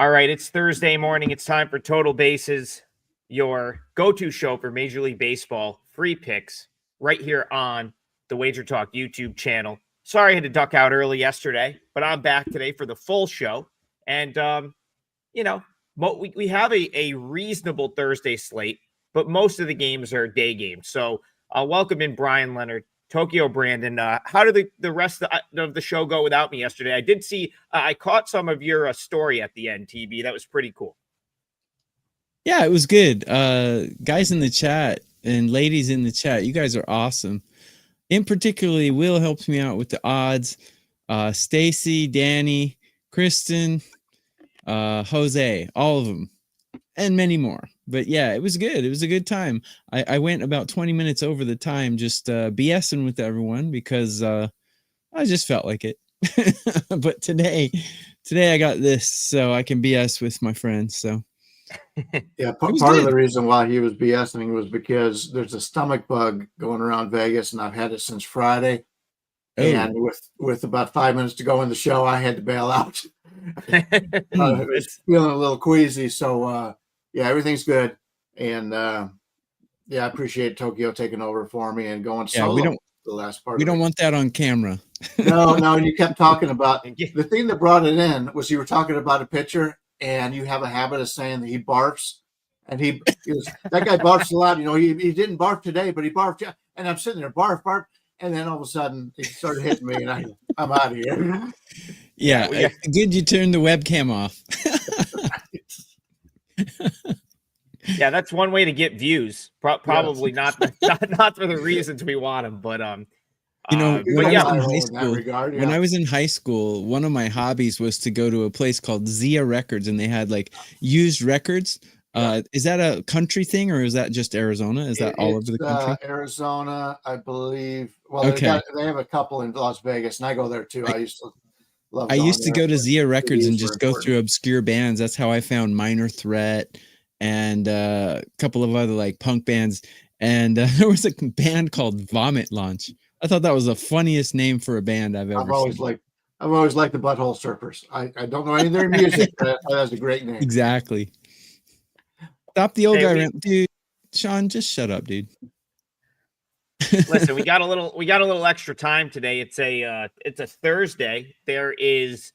All right, it's Thursday morning. It's time for Total Bases, your go-to show for Major League Baseball free picks right here on the Wager Talk YouTube channel. Sorry I had to duck out early yesterday, but I'm back today for the full show. And, we have a reasonable Thursday slate, but most of the games are day games. So welcome in Bryan, Leonard, Tokyo, Brandon. How did the rest of the show go without me yesterday? I did see, I caught some of your story at the end, TB. That was pretty cool. Yeah, it was good. Guys in the chat and ladies in the chat, you guys are awesome. In particularly, Will helps me out with the odds. Stacy, Danny, Kristen, Jose, all of them, and many more. But yeah, it was good. It was a good time. I went about 20 minutes over the time, just BSing with everyone because I just felt like it. But today I got this, so I can BS with my friends. So yeah, part of the reason why he was BSing was because there's a stomach bug going around Vegas, and I've had it since Friday. Oh. And with about 5 minutes to go in the show, I had to bail out. I was feeling a little queasy, so yeah, everything's good. And yeah, I appreciate Tokyo taking over for me and going solo. The last part. We don't want that on camera. No, and you kept talking about the thing that brought it in was you were talking about a pitcher, and you have a habit of saying that he barfs, and he was, that guy barfs a lot. You know, he didn't barf today, but he barfed. And I'm sitting there, barf, and then all of a sudden he started hitting me, and I'm out of here. Yeah, good you turned the webcam off. Yeah, that's one way to get views. Probably not for the reasons we want them, but when I was in high school, one of my hobbies was to go to a place called Zia Records, and they had like used records. Is that a country thing, or is that just Arizona? Is that all over the country? Arizona, I believe. Well, okay. They have a couple in Las Vegas, and I go there too. I used to go to Zia Records and just go through obscure bands. That's how I found Minor Threat and a couple of other like punk bands. And there was a band called Vomit Launch. I thought that was the funniest name for a band I've ever seen. I've always liked the Butthole Surfers. I don't know any of their music, but that's a great name. Exactly. Stop the old guy, dude. Sean, just shut up, dude. Listen, we got a little extra time today. It's a Thursday. There is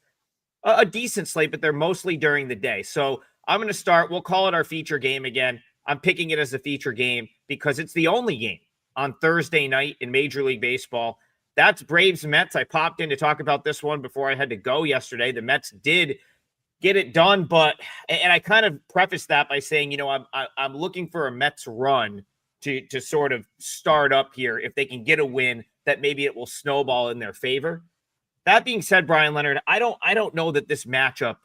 a decent slate, but they're mostly during the day. So I'm going to start. We'll call it our feature game again. I'm picking it as a feature game because it's the only game on Thursday night in Major League Baseball. That's Braves-Mets. I popped in to talk about this one before I had to go yesterday. The Mets did get it done, and I kind of prefaced that by saying, I'm looking for a Mets run to sort of start up here. If they can get a win, that maybe it will snowball in their favor. That being said, Bryan, Leonard, I don't know that this matchup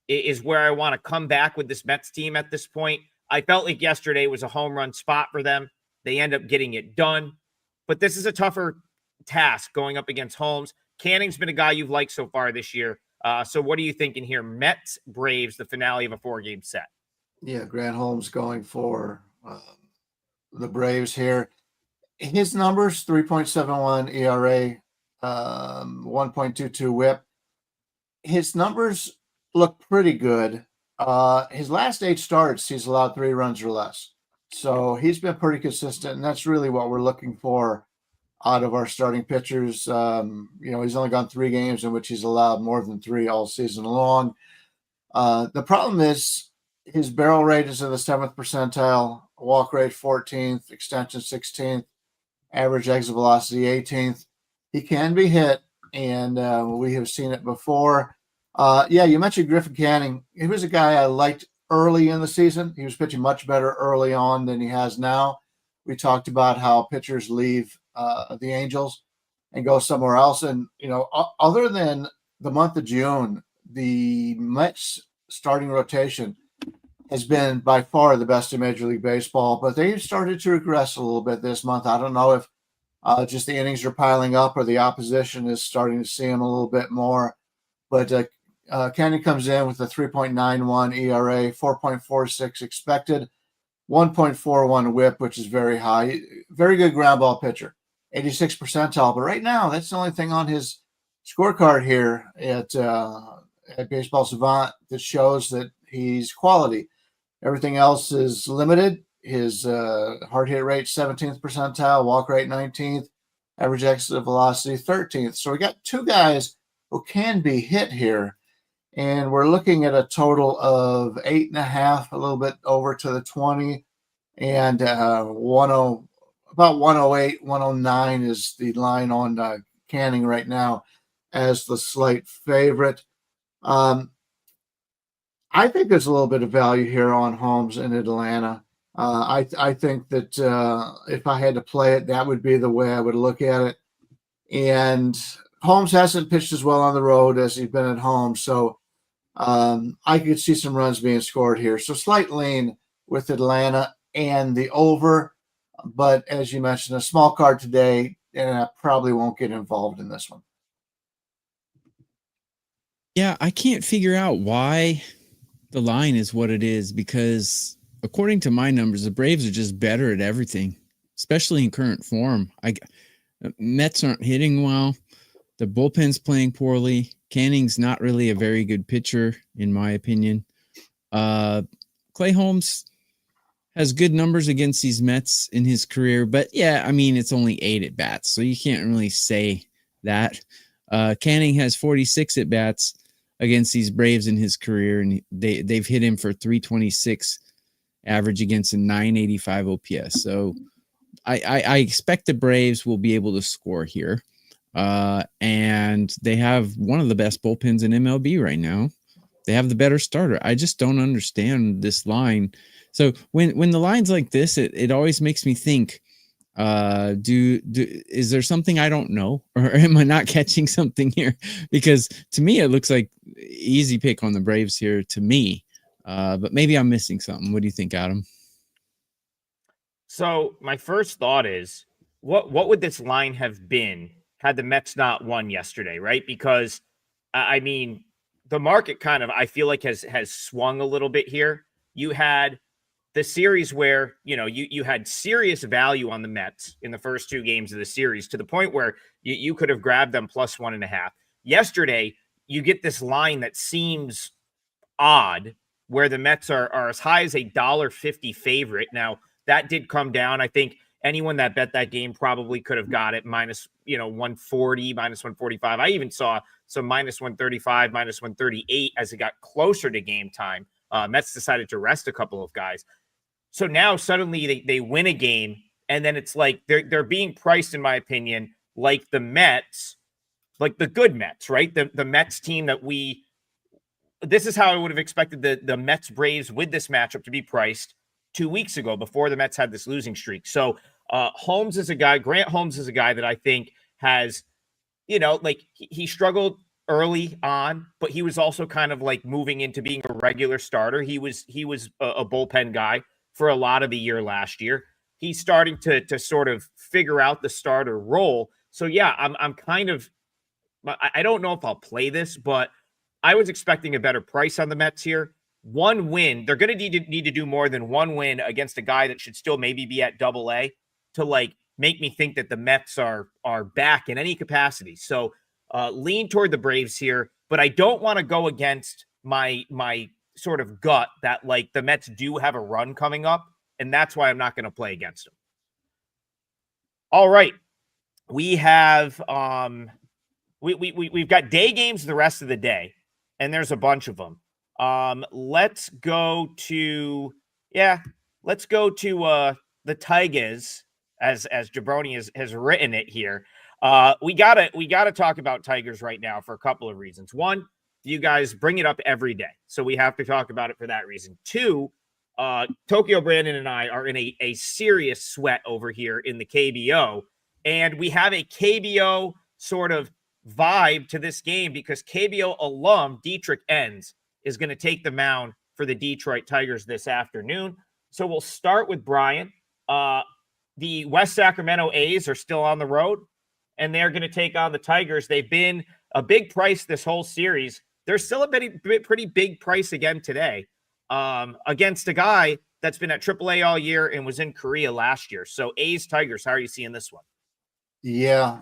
is where I want to come back with this Mets team at this point. I felt like yesterday was a home run spot for them. They end up getting it done. But this is a tougher task going up against Holmes. Canning's been a guy you've liked so far this year. So what are you thinking here? Mets, Braves, the finale of a 4-game set. Yeah, Grant Holmes going for the Braves here. His numbers, 3.71 ERA, 1.22 whip. His numbers look pretty good. His last 8 starts, he's allowed 3 runs or less. So he's been pretty consistent, and that's really what we're looking for out of our starting pitchers. He's only gone 3 games in which he's allowed more than 3 all season long. The problem is his barrel rate is in the 7th percentile, walk rate 14th, extension 16th, average exit velocity 18th. He can be hit, and we have seen it before. You mentioned Griffin Canning. He was a guy I liked early in the season. He was pitching much better early on than he has now. We talked about how pitchers leave the Angels and go somewhere else. And, other than the month of June, the Mets starting rotation has been by far the best in Major League Baseball, but they've started to regress a little bit this month. I don't know if just the innings are piling up or the opposition is starting to see them a little bit more. But Canning comes in with a 3.91 ERA, 4.46 expected, 1.41 whip, which is very high. Very good ground ball pitcher, 86 percentile. But right now, that's the only thing on his scorecard here at at Baseball Savant that shows that he's quality. Everything else is limited. His hard hit rate 17th percentile, walk rate 19th, average exit velocity 13th. So we got two guys who can be hit here, and we're looking at a total of 8.5, a little bit over to the 20, and 10, about 108, 109 is the line on Canning right now as the slight favorite. I think there's a little bit of value here on Holmes in Atlanta. I think that if I had to play it, that would be the way I would look at it. And Holmes hasn't pitched as well on the road as he's been at home, so I could see some runs being scored here. So slight lean with Atlanta and the over, but as you mentioned, a small card today, and I probably won't get involved in this one. Yeah, I can't figure out why the line is what it is, because according to my numbers, the Braves are just better at everything, especially in current form. Mets aren't hitting well. The bullpen's playing poorly. Canning's not really a very good pitcher, in my opinion. Clay Holmes has good numbers against these Mets in his career, but yeah, I mean, it's only 8 at bats, so you can't really say that. Canning has 46 at bats against these Braves in his career, and they've hit him for 326 average against a 985 OPS. So I expect the Braves will be able to score here. And they have one of the best bullpens in MLB right now. They have the better starter. I just don't understand this line. So when the line's like this, it always makes me think, is there something I don't know, or am I not catching something here? Because to me, it looks like easy pick on the Braves here to me. But maybe I'm missing something. What do you think, Adam? So my first thought is, what would this line have been had the Mets not won yesterday, right? Because I mean, the market kind of, I feel like has swung a little bit here. You had the series where, you had serious value on the Mets in the first 2 games of the series, to the point where you could have grabbed them plus 1.5. Yesterday, you get this line that seems odd, where the Mets are as high as $1.50 favorite. Now, that did come down. I think anyone that bet that game probably could have got it minus, 140, minus 145. I even saw some minus 135, minus 138 as it got closer to game time. Mets decided to rest a couple of guys. So now suddenly they win a game, and then it's like they're being priced, in my opinion, like the Mets, like the good Mets, right? The Mets team that this is how I would have expected the Mets Braves with this matchup to be priced 2 weeks ago, before the Mets had this losing streak. So Grant Holmes is a guy that I think has, he struggled early on, but he was also kind of like moving into being a regular starter. He was a bullpen guy for a lot of the year last year. He's starting to sort of figure out the starter role. So yeah, I'm kind of, I don't know if I'll play this, but I was expecting a better price on the Mets here. 1 win, they're going to need to do more than 1 win against a guy that should still maybe be at AA to like make me think that the Mets are back in any capacity. So lean toward the Braves here, but I don't want to go against my sort of gut that like the Mets do have a run coming up, and that's why I'm not going to play against them. All right, we have we've got day games the rest of the day, and there's a bunch of them. Let's go to the Tigers, as Jabroni has written it here. We gotta talk about Tigers right now for a couple of reasons. One, you guys bring it up every day, so we have to talk about it for that reason. 2, Tokyo Brandon and I are in a serious sweat over here in the KBO, and we have a KBO sort of vibe to this game because KBO alum Dietrich Enns is going to take the mound for the Detroit Tigers this afternoon. So we'll start with Bryan. The West Sacramento A's are still on the road, and they're going to take on the Tigers. They've been a big price this whole series. They're still a pretty big price again today against a guy that's been at AAA all year and was in Korea last year. So A's Tigers, how are you seeing this one? Yeah.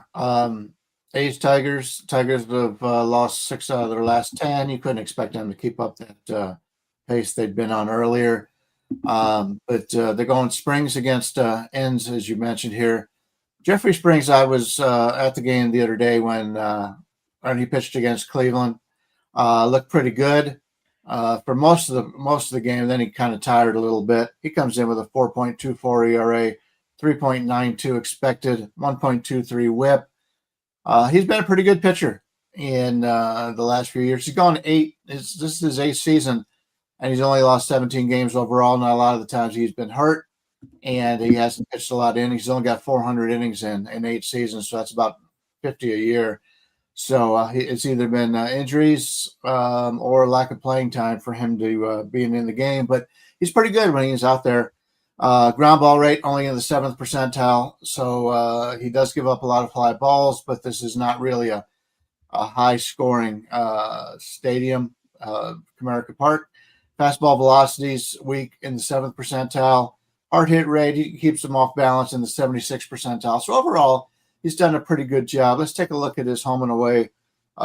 A's Tigers. Tigers have lost 6 out of their last 10. You couldn't expect them to keep up that pace they'd been on earlier. But they're going Springs against Ends, as you mentioned here. Jeffrey Springs, I was at the game the other day when he pitched against Cleveland. Looked pretty good for most of the game. Then he kind of tired a little bit. He comes in with a 4.24 ERA, 3.92 expected, 1.23 WHIP. He's been a pretty good pitcher in the last few years. He's gone 8. This is his 8th season, and he's only lost 17 games overall. Not a lot of the times he's been hurt, and he hasn't pitched a lot of innings. He's only got 400 innings in 8 seasons, so that's about 50 a year. So it's either been injuries or lack of playing time for him to being in the game. But he's pretty good when he's out there. Ground ball rate only in the 7th percentile. So he does give up a lot of fly balls, but this is not really a high scoring stadium, Comerica Park. Fastball velocities weak in the 7th percentile. Hard hit rate, he keeps them off balance in the 76th percentile. So overall, he's done a pretty good job. Let's take a look at his home and away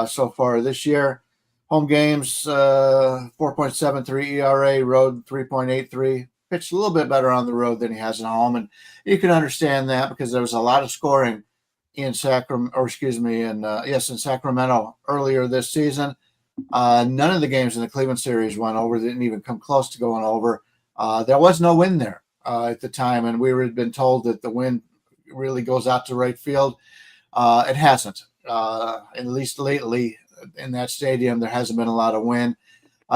so far this year. Home games, 4.73 ERA, road 3.83. Pitched a little bit better on the road than he has at home. And you can understand that because there was a lot of scoring in Sacramento earlier this season. None of the games in the Cleveland series went over. They didn't even come close to going over. There was no wind there at the time, and we had been told that the wind really goes out to right field. It hasn't. At least lately in that stadium, there hasn't been a lot of wind.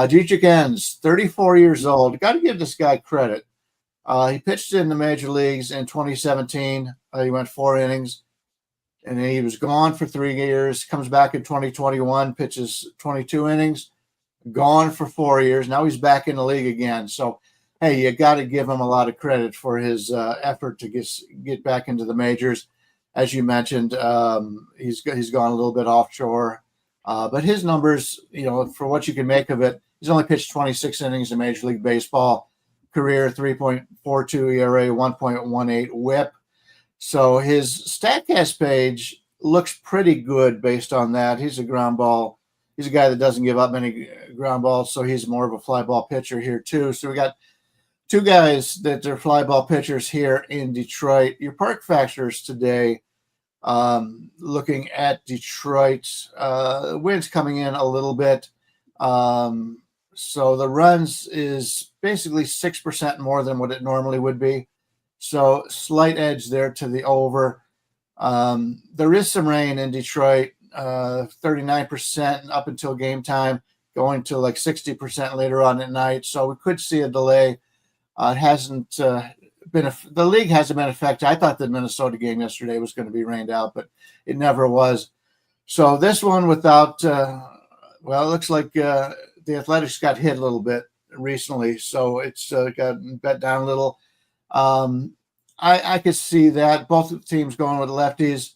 Dietrich Ends, 34 years old. Got to give this guy credit. He pitched in the major leagues in 2017. He went 4 innings, and he was gone for 3 years. Comes back in 2021, pitches 22 innings, gone for 4 years. Now he's back in the league again. So, hey, you got to give him a lot of credit for his effort to get back into the majors. As you mentioned, he's gone a little bit offshore. But his numbers, for what you can make of it, he's only pitched 26 innings in Major League Baseball. Career 3.42 ERA, 1.18 WHIP. So his StatCast page looks pretty good based on that. He's a ground ball. He's a guy that doesn't give up many ground balls, so he's more of a fly ball pitcher here too. So we got 2 guys that are fly ball pitchers here in Detroit. Your park factors today. Looking at Detroit, wind's coming in a little bit. So the runs is basically 6% more than what it normally would be. So slight edge there to the over. There is some rain in Detroit, 39% up until game time, going to like 60% later on at night. So we could see a delay. It hasn't the league hasn't been affected. I thought the Minnesota game yesterday was going to be rained out, but it never was. So this one without, it looks like the Athletics got hit a little bit recently, so it's got bet down a little. I could see that. Both teams going with lefties.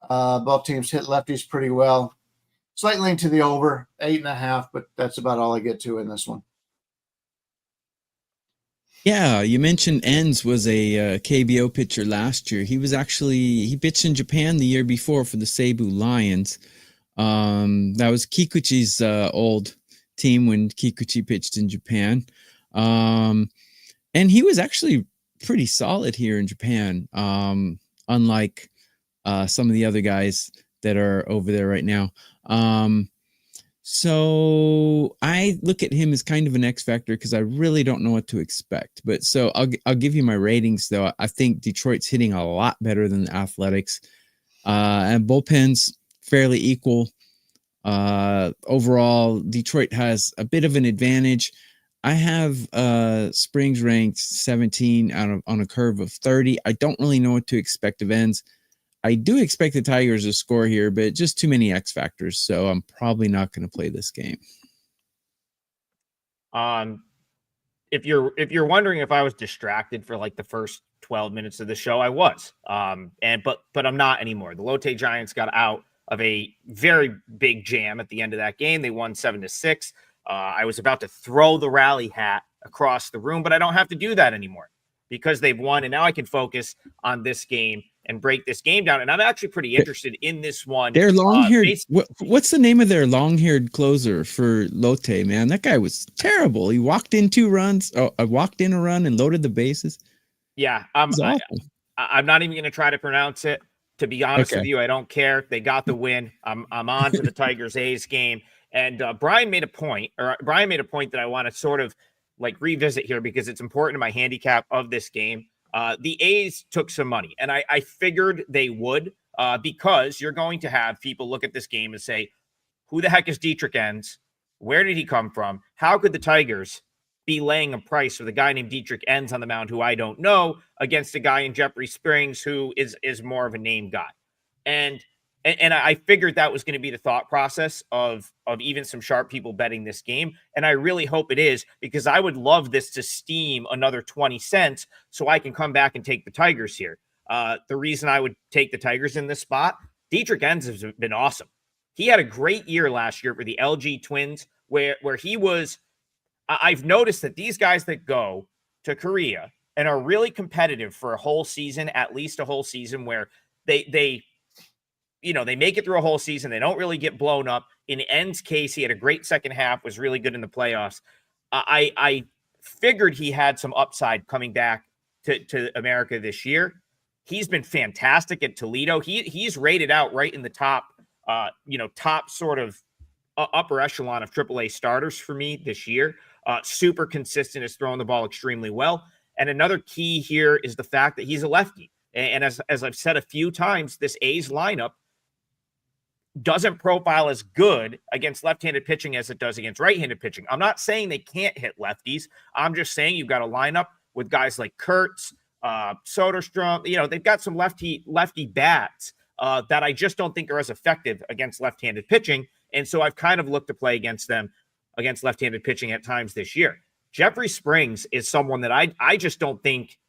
Both teams hit lefties pretty well. Slight lean to the over, 8.5, but that's about all I get to in this one. Yeah, you mentioned Ends was a KBO pitcher last year. He pitched in Japan the year before for the Seibu Lions. That was Kikuchi's old team when Kikuchi pitched in Japan. And he was actually pretty solid here in Japan, unlike some of the other guys that are over there right now. So I look at him as kind of an X factor because I really don't know what to expect. But so I'll give you my ratings though. I think Detroit's hitting a lot better than the Athletics, and bullpen's fairly equal. Overall, Detroit has a bit of an advantage. I have Springs ranked 17 on a curve of 30. I don't really know what to expect of Ends. I do expect the Tigers to score here, but just too many X factors, so I'm probably not going to play this game. If you're wondering if I was distracted for like the first 12 minutes of the show, I was. But I'm not anymore. The Lotte Giants got out of a very big jam at the end of that game. They won 7-6. I was about to throw the rally hat across the room, but I don't have to do that anymore because they've won, and now I can focus on this game and break this game down. And I'm actually pretty interested in this one. Their long-haired. Basically, What's the name of their long-haired closer for Lotte? Man, that guy was terrible. He walked in 2 runs. Oh, I walked in a run and loaded the bases. yeah, It was awful. I'm not even going to try to pronounce it. To be honest with you, I don't care. They got the win. I'm on to the Tigers A's game. And Bryan made a point that I want to sort of like revisit here because it's important to my handicap of this game. The A's took some money, and I figured they would because you're going to have people look at this game and say, who the heck is Dietrich Enns? Where did he come from? How could the Tigers be laying a price with a guy named Dietrich Enns on the mound who I don't know against a guy in Jeffrey Springs who is more of a name guy? And I figured that was going to be the thought process of even some sharp people betting this game. And I really hope it is because I would love this to steam another 20 cents so I can come back and take the Tigers here. The reason I would take the Tigers in this spot, Dietrich Enns has been awesome. He had a great year last year for the LG Twins where he was. I've noticed that these guys that go to Korea and are really competitive for a whole season, at least a whole season where they make it through a whole season. They don't really get blown up. In Enns' case, he had a great second half, was really good in the playoffs. I figured he had some upside coming back to America this year. He's been fantastic at Toledo. He's rated out right in the top sort of upper echelon of AAA starters for me this year. Super consistent, is throwing the ball extremely well. And another key here is the fact that he's a lefty. And as I've said a few times, this A's lineup doesn't profile as good against left-handed pitching as it does against right-handed pitching. I'm not saying they can't hit lefties. I'm just saying you've got a lineup with guys like Kurtz, Soderstrom. They've got some lefty bats that I just don't think are as effective against left-handed pitching. And so I've kind of looked to play against them against left-handed pitching at times this year. Jeffrey Springs is someone that I just don't think –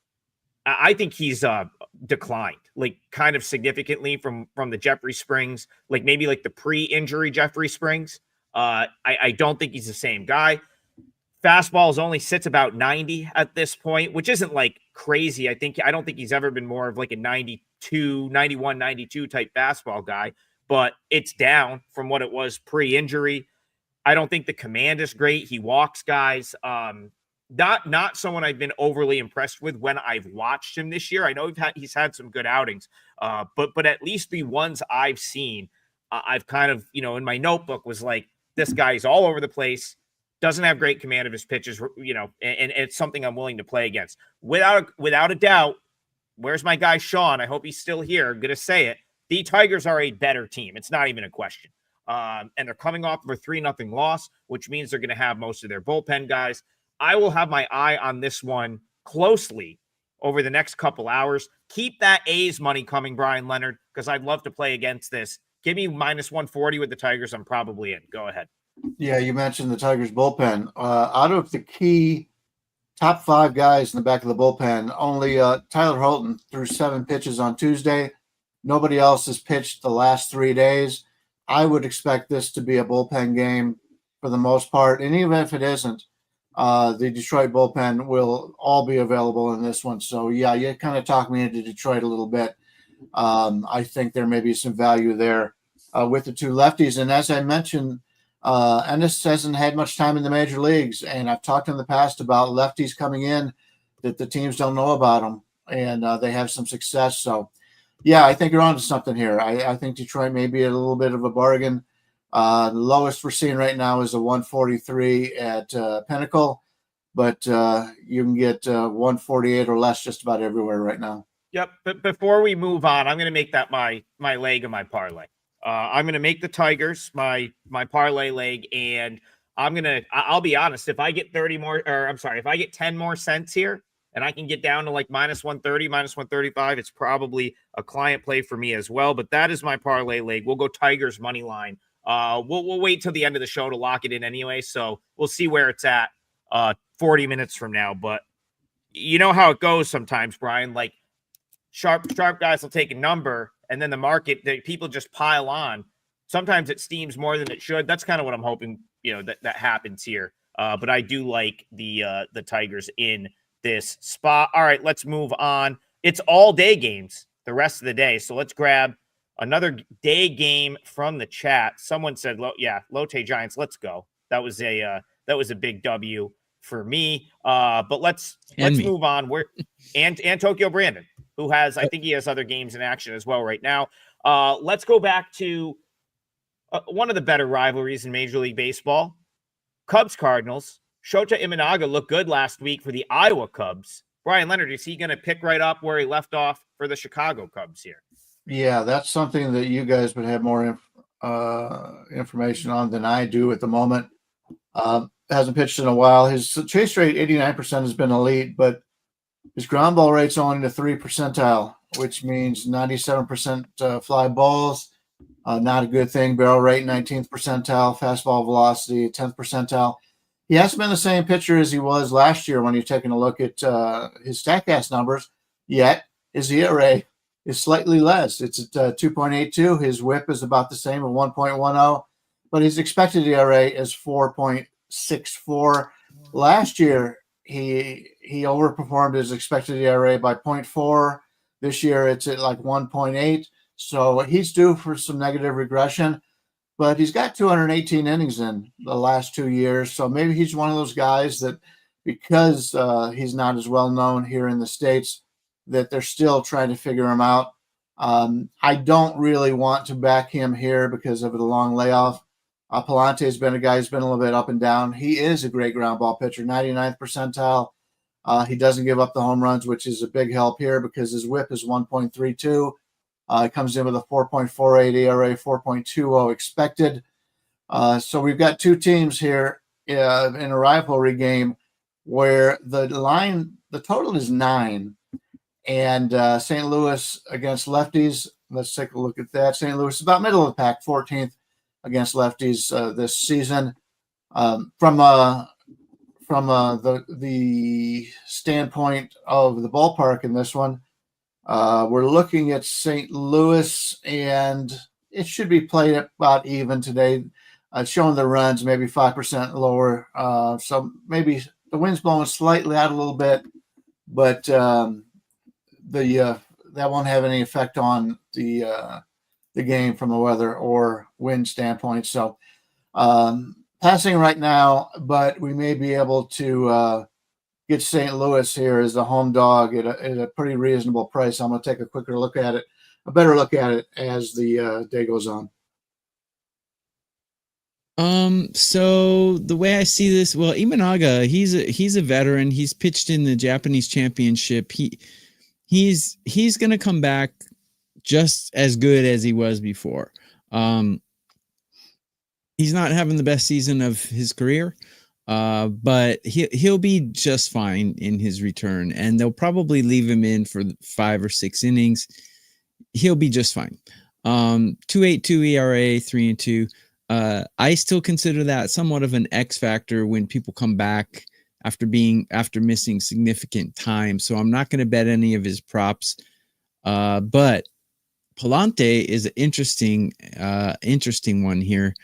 I think he's declined, like kind of significantly from the Jeffrey Springs, like maybe like the pre-injury Jeffrey Springs. I don't think he's the same guy. Fastballs only sits about 90 at this point, which isn't like crazy. I don't think he's ever been more of like a 92, 91, 92 type fastball guy, but it's down from what it was pre-injury. I don't think the command is great. He walks guys. Not someone I've been overly impressed with when I've watched him this year. I know he's had some good outings, but at least the ones I've seen, I've kind of, in my notebook was like, this guy's all over the place, doesn't have great command of his pitches, and it's something I'm willing to play against. Without a doubt, where's my guy Sean? I hope he's still here. I'm going to say it. The Tigers are a better team. It's not even a question. And they're coming off of a 3-0 loss, which means they're going to have most of their bullpen guys. I will have my eye on this one closely over the next couple hours. Keep that A's money coming, Bryan Leonard, because I'd love to play against this. Give me minus 140 with the Tigers. I'm probably in. Go ahead. Yeah, you mentioned the Tigers bullpen. Out of the key top 5 guys in the back of the bullpen, only Tyler Holton threw 7 pitches on Tuesday. Nobody else has pitched the last 3 days. I would expect this to be a bullpen game for the most part. And even if it isn't, the Detroit bullpen will all be available in this one. So, yeah, you kind of talked me into Detroit a little bit. I think there may be some value there with the 2 lefties. And as I mentioned, Ennis hasn't had much time in the major leagues. And I've talked in the past about lefties coming in that the teams don't know about them. And they have some success. So, yeah, I think you're onto something here. I think Detroit may be a little bit of a bargain. The lowest we're seeing right now is a 143 at Pinnacle, but you can get 148 or less just about everywhere right now. Yep. But before we move on, I'm going to make that my leg of my parlay. I'm going to make the Tigers my parlay leg, and I'll be honest, if I get if I get 10 more cents here and I can get down to like minus 130, minus 135, it's probably a client play for me as well. But that is my parlay leg. We'll go Tigers money line. We'll wait till the end of the show to lock it in anyway. So we'll see where it's at 40 minutes from now. But you know how it goes sometimes, Bryan. Like sharp guys will take a number, and then the market, people just pile on. Sometimes it steams more than it should. That's kind of what I'm hoping, that happens here. But I do like the Tigers in this spot. All right, let's move on. It's all day games the rest of the day. So let's grab another day game from the chat. Someone said, Lotte Giants, let's go. That was a big W for me. But let's move on. And Tokyo Brandon, who has, I think he has other games in action as well right now. Let's go back to one of the better rivalries in Major League Baseball. Cubs Cardinals. Shota Imanaga looked good last week for the Iowa Cubs. Bryan Leonard, is he going to pick right up where he left off for the Chicago Cubs here? Yeah, that's something that you guys would have more information on than I do at the moment. Hasn't pitched in a while. His chase rate, 89%, has been elite, but his ground ball rate's only in the 3 percentile, which means 97% fly balls. Not a good thing. Barrel rate, 19th percentile. Fastball velocity, 10th percentile. He hasn't been the same pitcher as he was last year when you're taking a look at his StatCast numbers, yet his ERA is slightly less. It's at 2.82. His whip is about the same at 1.10, but his expected ERA is 4.64. Last year, he overperformed his expected ERA by 0.4. This year, it's at like 1.8. So he's due for some negative regression, but he's got 218 innings in the last 2 years. So maybe he's one of those guys that, because he's not as well known here in the States, that they're still trying to figure him out. I don't really want to back him here because of the long layoff. Palante has been a guy who's been a little bit up and down. He is a great ground ball pitcher, 99th percentile. He doesn't give up the home runs, which is a big help here because his whip is 1.32. He comes in with a 4.48 ERA, 4.20 expected. So we've got two teams here in a rivalry game where the total is 9. And St. Louis against lefties. Let's take a look at that. St. Louis is about middle of the pack, 14th against lefties this season. From the standpoint of the ballpark in this one, we're looking at St. Louis, and it should be played about even today. Showing the runs maybe 5% lower. So maybe the wind's blowing slightly out a little bit, but that won't have any effect on the game from a weather or wind standpoint. So passing right now, but we may be able to get St. Louis here as a home dog at a pretty reasonable price. I'm going to take a better look at it as the day goes on. So the way I see this, well, Imanaga, he's a veteran. He's pitched in the Japanese championship. He's going to come back just as good as he was before. He's not having the best season of his career, but he'll be just fine in his return, and they'll probably leave him in for 5 or 6 innings. He'll be just fine. 2.82 ERA, 3.2. I still consider that somewhat of an X factor when people come back after missing significant time. So I'm not going to bet any of his props. But Palante is an interesting one here.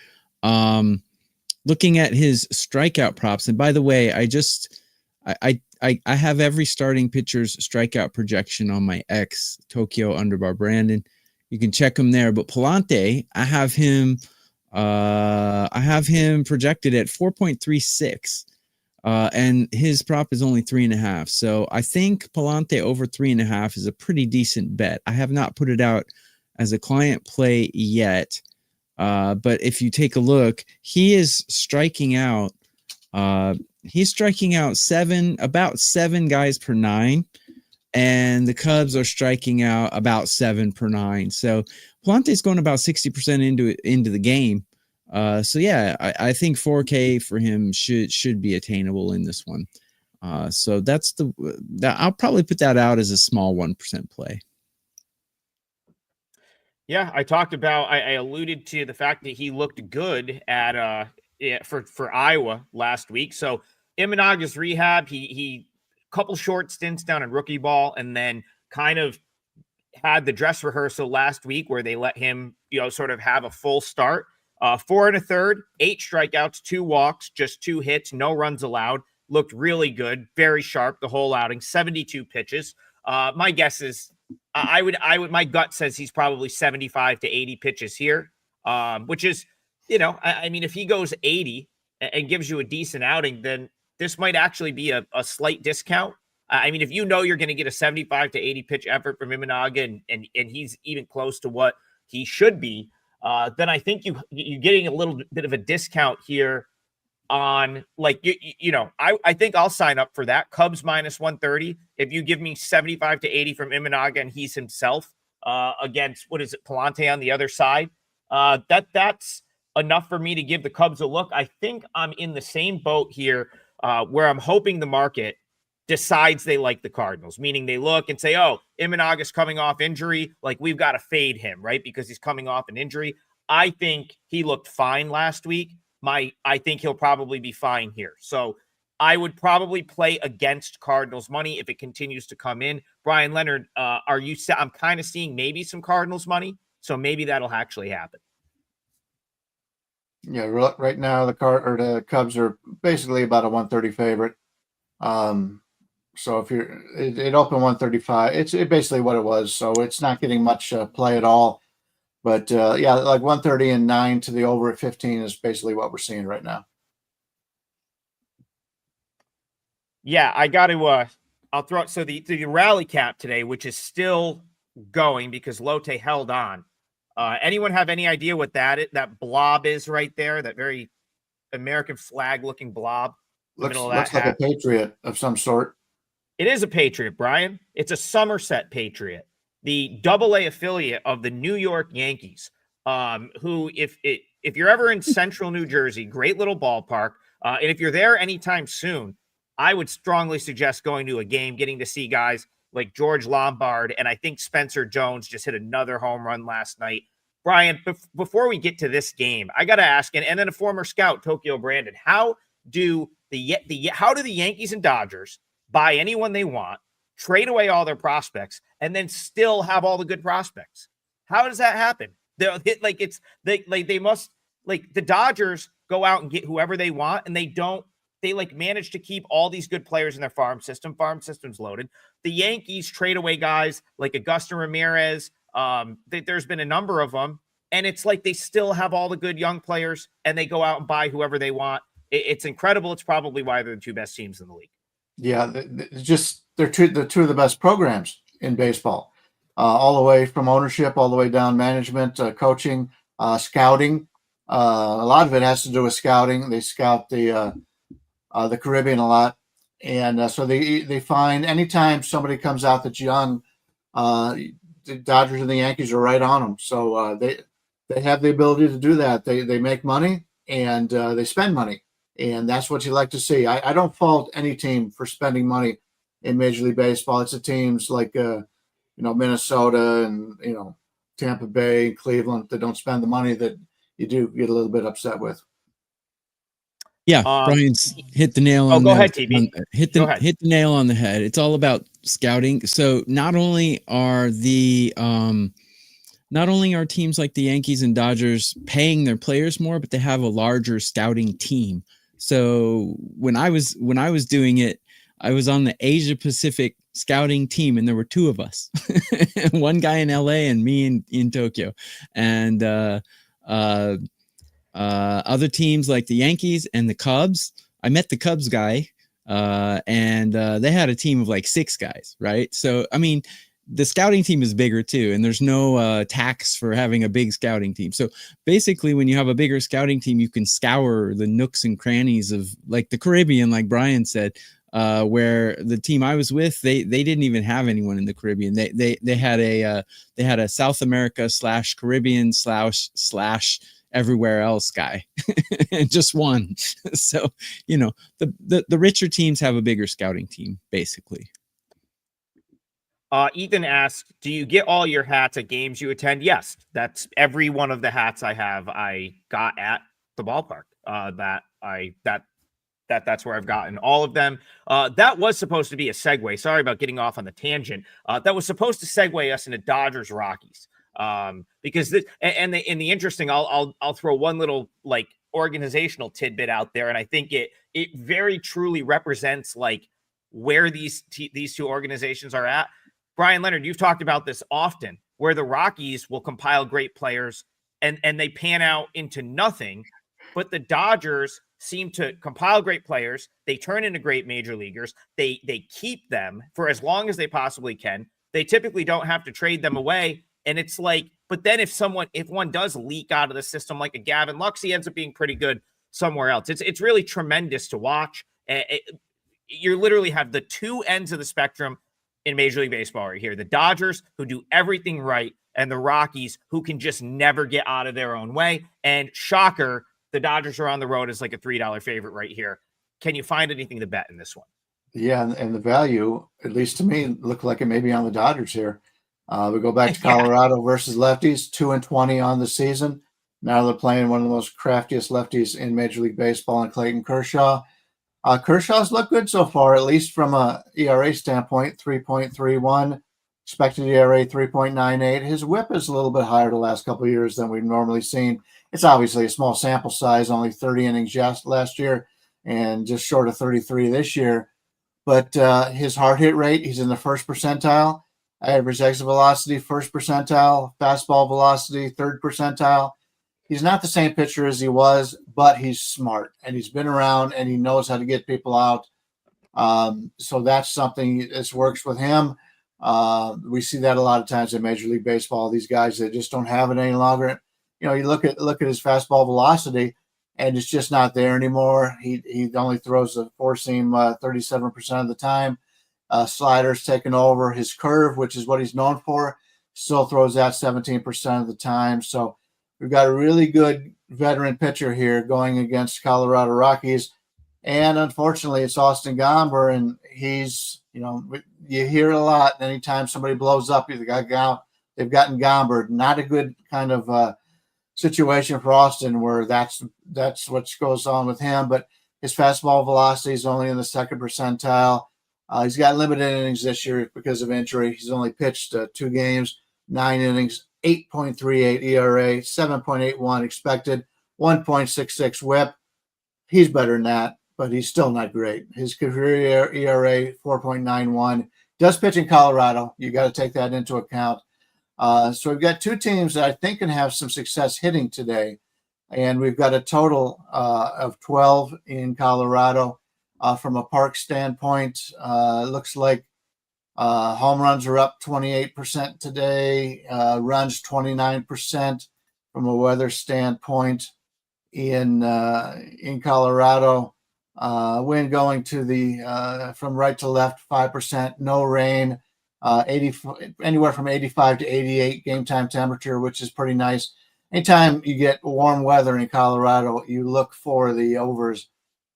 Looking at his strikeout props, and by the way, I have every starting pitcher's strikeout projection on my X, Tokyo _ Brandon. You can check him there. But Palante, I have him projected at 4.36. And his prop is only 3.5. So I think Palante over 3.5 is a pretty decent bet. I have not put it out as a client play yet. But if you take a look, he is striking out. He's striking out about 7 guys per 9. And the Cubs are striking out about 7 per 9. So Palante's going about 60% into the game. So yeah, I think 4K for him should be attainable in this one. So that's I'll probably put that out as a small 1% play. Yeah, I alluded to the fact that he looked good at for Iowa last week. So Imanaga's rehab, he couple short stints down in rookie ball, and then kind of had the dress rehearsal last week where they let him, sort of have a full start. 4 1/3, 8 strikeouts, 2 walks, just 2 hits, no runs allowed. Looked really good, very sharp the whole outing, 72 pitches. My guess is I would, my gut says he's probably 75 to 80 pitches here, which is, I mean, if he goes 80 and gives you a decent outing, then this might actually be a slight discount. I mean, if you're going to get a 75 to 80 pitch effort from Imanaga and he's even close to what he should be, then I think you're getting a little bit of a discount here on I think I'll sign up for that. Cubs minus 130. If you give me 75 to 80 from Imanaga and he's himself against, what is it, Palante on the other side, that's enough for me to give the Cubs a look. I think I'm in the same boat here where I'm hoping the market decides they like the Cardinals, meaning they look and say, oh, Imanaga's coming off injury. Like, we've got to fade him, right? Because he's coming off an injury. I think he looked fine last week. I think he'll probably be fine here. So I would probably play against Cardinals money if it continues to come in. Bryan, Leonard, I'm kind of seeing maybe some Cardinals money. So maybe that'll actually happen. Yeah, right now the Cubs are basically about a 130 favorite. So if it opened 135, it's basically what it was. So it's not getting much play at all. But yeah, like 130 and 9 to the over at 15 is basically what we're seeing right now. Yeah, I got to. I'll throw it. So the rally cap today, which is still going because Lotte held on. Anyone have any idea what that blob is right there? That very American flag looking blob. Looks like a Patriot of some sort. It is a Patriot, Brian. It's a Somerset Patriot, the AA affiliate of the New York Yankees, who, if you're ever in central New Jersey, great little ballpark, and if you're there anytime soon, I would strongly suggest going to a game, getting to see guys like George Lombard, and I think Spencer Jones just hit another home run last night. Brian, before we get to this game, I got to ask, and then a former scout, Tokyo Brandon, how do the Yankees and Dodgers buy anyone they want, trade away all their prospects, and then still have all the good prospects? How does that happen? They must, like, the Dodgers go out and get whoever they want, and they manage to keep all these good players in their farm system. Farm system's loaded. The Yankees trade away guys like Augusto Ramirez. There's been a number of them, and it's like they still have all the good young players, and they go out and buy whoever they want. It's incredible. It's probably why they're the two best teams in the league. Yeah, they're two of the best programs in baseball, all the way from ownership, all the way down management, coaching, scouting. A lot of it has to do with scouting. They scout the Caribbean a lot, and so they find anytime somebody comes out that's young, the Dodgers and the Yankees are right on them. So they have the ability to do that. They make money and they spend money. And that's what you like to see. I don't fault any team for spending money in Major League Baseball. It's the teams like, Minnesota and, Tampa Bay, Cleveland that don't spend the money that you do get a little bit upset with. Yeah, Brian's hit the nail on. Go ahead, TB. Hit the nail on the head. It's all about scouting. So not only are teams like the Yankees and Dodgers paying their players more, but they have a larger scouting team. So when I was doing it, I was on the Asia Pacific scouting team, and there were two of us, one guy in LA and me in Tokyo. And other teams like the Yankees and the Cubs, I met the Cubs guy, and they had a team of like 6 guys, right? So, I mean, the scouting team is bigger too, and there's no tax for having a big scouting team. So basically, when you have a bigger scouting team, you can scour the nooks and crannies of like the Caribbean, like Bryan said, where the team I was with, they didn't even have anyone in the Caribbean. They had a South America / Caribbean / everywhere else guy, and just one. So, the richer teams have a bigger scouting team, basically. Ethan asks, do you get all your hats at games you attend? Yes, that's every one of the hats I have. I got at the ballpark. That's where I've gotten all of them. That was supposed to be a segue. Sorry about getting off on the tangent. That was supposed to segue us into Dodgers Rockies. Because the interesting, I'll throw one little like organizational tidbit out there, and I think it very truly represents like where these two organizations are at. Brian Leonard, you've talked about this often, where the Rockies will compile great players and they pan out into nothing, but the Dodgers seem to compile great players. They turn into great major leaguers. They keep them for as long as they possibly can. They typically don't have to trade them away. And it's like, but then if one does leak out of the system, like a Gavin Lux, he ends up being pretty good somewhere else. It's really tremendous to watch. You literally have the two ends of the spectrum in Major League Baseball right here. The Dodgers, who do everything right, and the Rockies, who can just never get out of their own way. And shocker, the Dodgers are on the road as like a $3 favorite right here. Can you find anything to bet in this one? Yeah, and the value, at least to me, looked like it may be on the Dodgers here. We go back to Colorado versus lefties, 2-20 on the season. Now they're playing one of the most craftiest lefties in Major League Baseball, and Clayton Kershaw. Kershaw's looked good so far, at least from a ERA standpoint, 3.31. Expected ERA 3.98. His whip is a little bit higher the last couple of years than we've normally seen. It's obviously a small sample size, only 30 innings just last year and just short of 33 this year. But his hard hit rate, he's in the first percentile. Average exit velocity, first percentile. Fastball velocity, third percentile. He's not the same pitcher as he was, but he's smart and he's been around and he knows how to get people out. So that's something that works with him. We see that a lot of times in Major League Baseball. These guys that just don't have it any longer. You know, you look at his fastball velocity, and it's just not there anymore. He only throws a four seam 37% of the time. Sliders taking over. His curve, which is what he's known for, still throws that 17% of the time. So we've got a really good veteran pitcher here going against Colorado Rockies. And unfortunately, it's Austin Gomber, and he's, you know, you hear it a lot. Anytime somebody blows up, they've gotten Gomber. Not a good kind of situation for Austin, where that's what goes on with him. But his fastball velocity is only in the second percentile. He's got limited innings this year because of injury. He's only pitched 2 games, 9 innings, 8.38 ERA, 7.81 expected, 1.66 whip. He's better than that, but he's still not great. His career ERA, 4.91. Does pitch in Colorado. You got to take that into account. So we've got 2 teams that I think can have some success hitting today. And we've got a total of 12 in Colorado. From a park standpoint, it looks like home runs are up 28% today, runs 29% from a weather standpoint in Colorado. Wind going to the from right to left 5%, no rain, anywhere from 85 to 88 game time temperature, which is pretty nice. Anytime you get warm weather in Colorado, you look for the overs.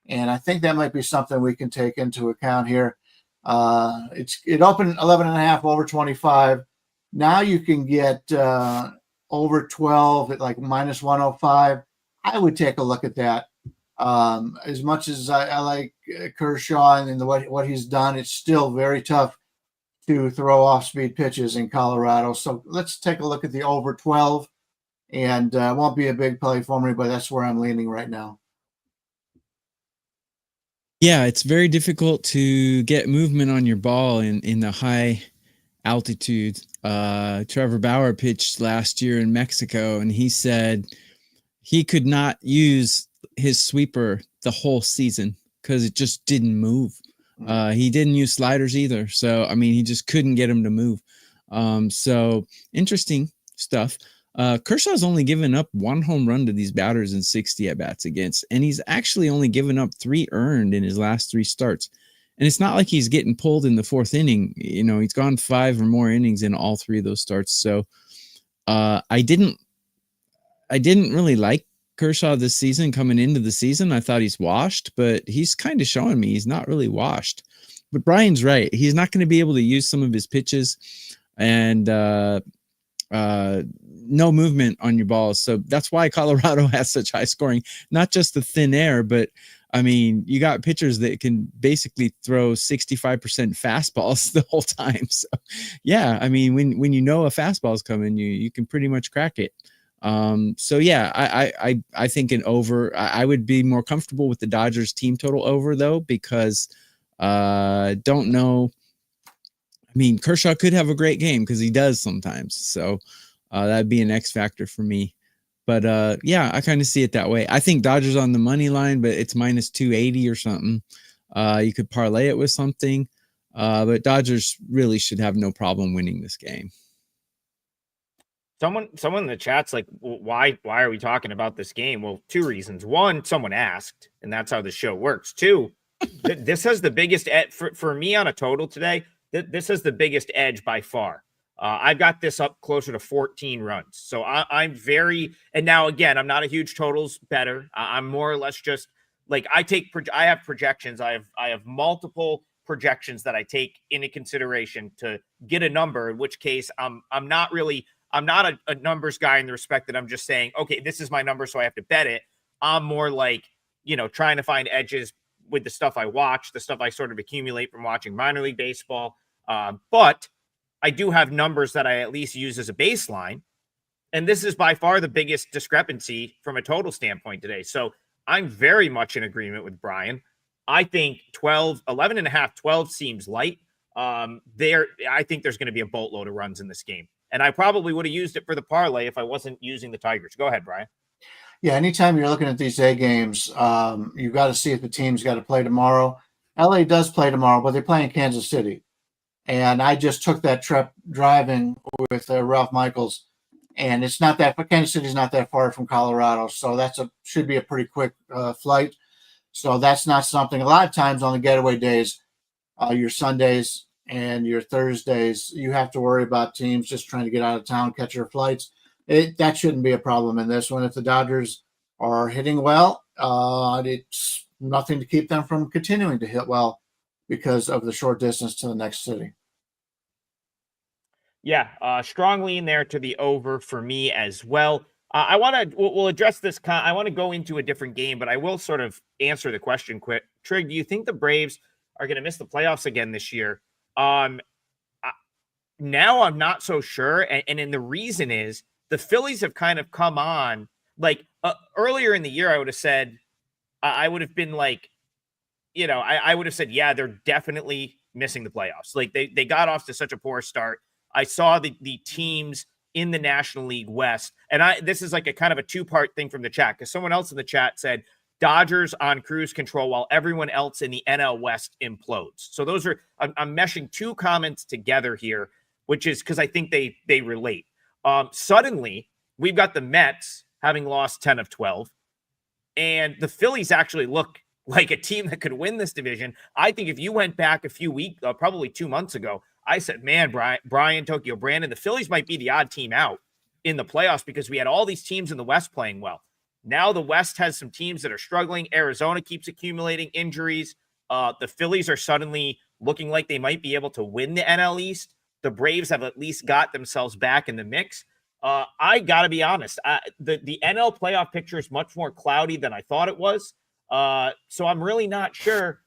And I think that might be something we can take into account here. It opened 11.5 over 25. Now you can get over 12 at like minus 105. I would take a look at that. As much as I like Kershaw and what he's done, it's still very tough to throw off-speed pitches in Colorado. So let's take a look at the over 12. And it won't be a big play for me, but that's where I'm leaning right now. Yeah, it's very difficult to get movement on your ball in the high altitude. Trevor Bauer pitched last year in Mexico, and he said he could not use his sweeper the whole season because it just didn't move. He didn't use sliders either. So, I mean, he just couldn't get him to move. So interesting stuff. Kershaw's only given up 1 home run to these batters in 60 at-bats against, and he's actually only given up 3 earned in his last 3 starts. And it's not like he's getting pulled in the 4th inning. You know, he's gone 5 or more innings in all 3 of those starts. So I didn't really like Kershaw this season. Coming into the season, I thought he's washed, but he's kind of showing me he's not really washed. But Brian's right. He's not going to be able to use some of his pitches, and no movement on your balls. So that's why Colorado has such high scoring, not just the thin air, but I mean, you got pitchers that can basically throw 65% fastballs the whole time. So yeah, I mean, when you know a fastball is coming, you can pretty much crack it. So yeah, I think an over. I would be more comfortable with the Dodgers team total over though, because don't know. I mean, Kershaw could have a great game because he does sometimes. So that'd be an X factor for me. But yeah, I kind of see it that way. I think Dodgers on the money line, but it's minus 280 or something. You could parlay it with something. But Dodgers really should have no problem winning this game. Someone in the chat's like, well, why are we talking about this game? Well, two reasons. One, someone asked, and that's how the show works. Two, this has the biggest for me on a total today. This is the biggest edge by far. I've got this up closer to 14 runs. So I'm very, and now again, I'm not a huge totals better. I'm more or less just like I have projections. I have multiple projections that I take into consideration to get a number, in which case I'm not a numbers guy in the respect that I'm just saying, okay, this is my number, so I have to bet it. I'm more like, trying to find edges with the stuff I watch, the stuff I sort of accumulate from watching minor league baseball. But I do have numbers that I at least use as a baseline. And this is by far the biggest discrepancy from a total standpoint today. So I'm very much in agreement with Bryan. I think 11 and a half, 12 seems light. I think there's going to be a boatload of runs in this game. And I probably would have used it for the parlay if I wasn't using the Tigers. Go ahead, Bryan. Yeah, anytime you're looking at these A games, you've got to see if the team's got to play tomorrow. LA does play tomorrow, but they play in Kansas City. And I just took that trip driving with Ralph Michaels, and it's not that. Kansas City's not that far from Colorado, so should be a pretty quick flight. So that's not something. A lot of times on the getaway days, your Sundays and your Thursdays, you have to worry about teams just trying to get out of town, catch their flights. That shouldn't be a problem in this one. If the Dodgers are hitting well, it's nothing to keep them from continuing to hit well because of the short distance to the next city. Yeah, strongly in there to the over for me as well. We'll address this. I want to go into a different game, but I will sort of answer the question quick. Trig, do you think the Braves are going to miss the playoffs again this year? Now I'm not so sure. And the reason is the Phillies have kind of come on like earlier in the year. I would have said, I would have been like, I would have said, yeah, they're definitely missing the playoffs. Like they got off to such a poor start. I saw the teams in the National League West. And this is like a kind of a two-part thing from the chat, because someone else in the chat said Dodgers on cruise control while everyone else in the NL West implodes. So those are, I'm meshing two comments together here, which is because I think they relate. Suddenly, we've got the Mets having lost 10 of 12, and the Phillies actually look like a team that could win this division. I think if you went back a few weeks, probably 2 months ago, I said, man, Bryan, Tokyo, Brandon, the Phillies might be the odd team out in the playoffs because we had all these teams in the West playing well. Now the West has some teams that are struggling. Arizona keeps accumulating injuries. The Phillies are suddenly looking like they might be able to win the NL East. The Braves have at least got themselves back in the mix. I got to be honest. The NL playoff picture is much more cloudy than I thought it was. So I'm really not sure.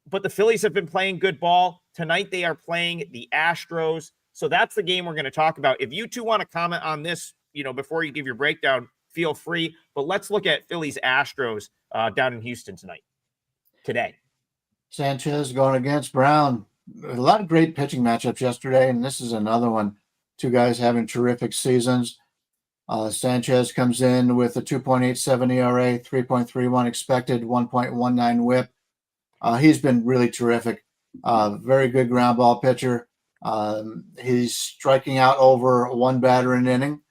But the Phillies have been playing good ball. Tonight they are playing the Astros. So that's the game we're going to talk about. If you two want to comment on this, before you give your breakdown, feel free. But let's look at Phillies Astros down in Houston today. Sanchez going against Brown. A lot of great pitching matchups yesterday, and this is another one. Two guys having terrific seasons. Sanchez comes in with a 2.87 ERA, 3.31 expected, 1.19 whip. He's been really terrific. Very good ground ball pitcher. He's striking out over one batter an inning,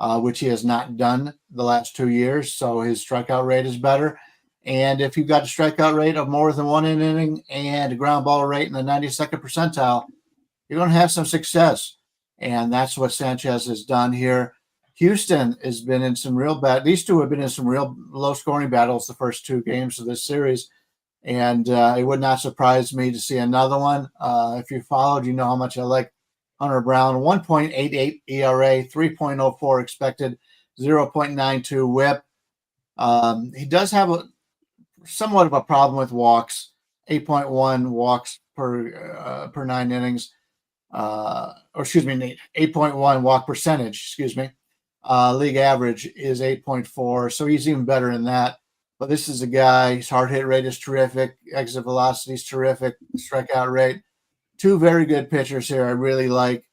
which he has not done the last 2 years. So his strikeout rate is better. And if you've got a strikeout rate of more than one inning and a ground ball rate in the 92nd percentile, you're going to have some success. And that's what Sanchez has done here. Houston has been in some real these two have been in some real low scoring battles the first two games of this series. And it would not surprise me to see another one. If you followed, you know how much I like Hunter Brown. 1.88 ERA, 3.04 expected, 0.92 whip. He does have somewhat of a problem with walks, 8.1 walks per 9 innings. 8.1 walk percentage, league average is 8.4. So he's even better than that. But this is a guy, his hard hit rate is terrific. Exit velocity is terrific. Strikeout rate two very good pitchers here I really like.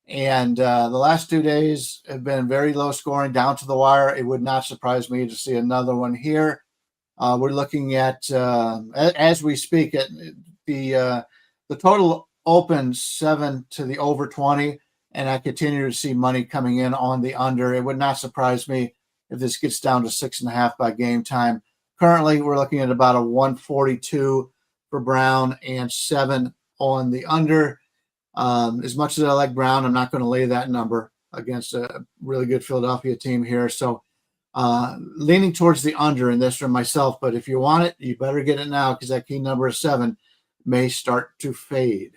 And the last 2 days have been very low scoring, down to the wire. It would not surprise me to see another one here. We're looking at, as we speak, at the total opens 7 to the over 20, and I continue to see money coming in on the under. It would not surprise me if this gets down to 6.5 by game time. Currently, we're looking at about a 142 for Brown and 7 on the under. As much as I like Brown, I'm not going to lay that number against a really good Philadelphia team here. So leaning towards the under in this for myself. But if you want it, you better get it now because that key number of 7 may start to fade.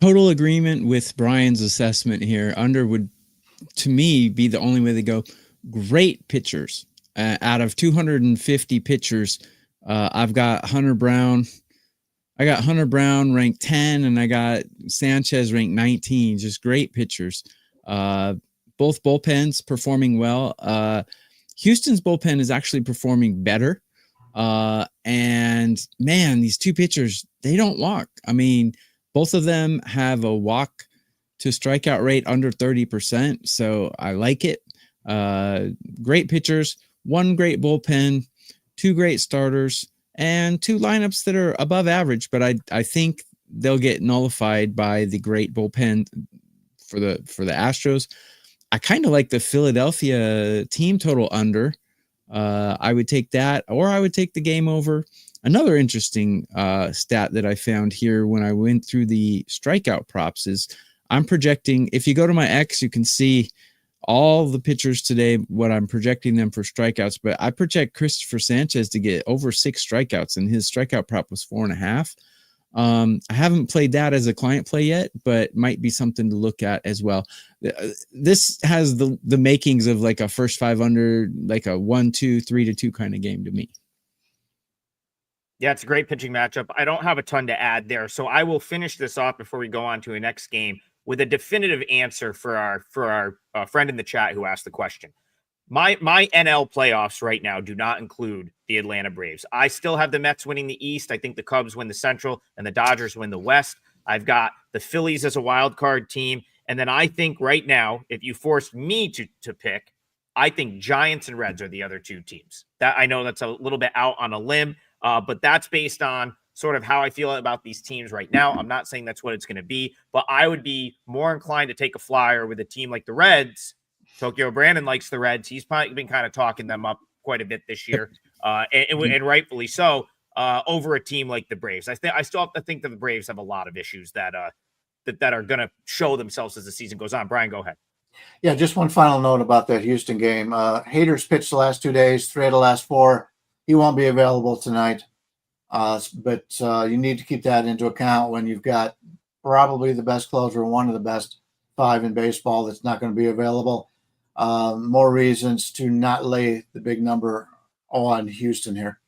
Total agreement with Brian's assessment here. Under would, to me, be the only way to go. Great pitchers. Out of 250 pitchers, I've got Hunter Brown. I got Hunter Brown ranked 10, and I got Sanchez ranked 19. Just great pitchers. Both bullpens performing well. Houston's bullpen is actually performing better. And man, these two pitchers, they don't walk. I mean, both of them have a walk to strikeout rate under 30%. So I like it. Great pitchers, one great bullpen, two great starters, and two lineups that are above average. But I think they'll get nullified by the great bullpen for the Astros. I kind of like the Philadelphia team total under. I would take that, or I would take the game over. Another interesting stat that I found here when I went through the strikeout props is I'm projecting, if you go to my X, you can see all the pitchers today, what I'm projecting them for strikeouts, but I project Christopher Sanchez to get over 6 strikeouts, and his strikeout prop was 4.5. I haven't played that as a client play yet, but might be something to look at as well. This has the makings of like a first 5 under, like a 1-2, 3-2 kind of game to me. Yeah, it's a great pitching matchup. I don't have a ton to add there, so I will finish this off before we go on to a next game with a definitive answer for our friend in the chat who asked the question. My NL playoffs right now do not include the Atlanta Braves. I still have the Mets winning the East. I think the Cubs win the Central and the Dodgers win the West. I've got the Phillies as a wild card team. And then I think right now, if you forced me to pick, I think Giants and Reds are the other two teams. That I know that's a little bit out on a limb, but that's based on sort of how I feel about these teams right now. I'm not saying that's what it's going to be, but I would be more inclined to take a flyer with a team like the Reds. Tokyo Brandon likes the Reds. He's probably been kind of talking them up quite a bit this year, and rightfully so, over a team like the Braves. I still have to think that the Braves have a lot of issues that are going to show themselves as the season goes on. Brian, go ahead. Yeah, just one final note about that Houston game. Hader's pitched the last 2 days, 3 of the last 4. He won't be available tonight. But you need to keep that into account when you've got probably the best closer, one of the best 5 in baseball that's not going to be available. More reasons to not lay the big number on Houston here.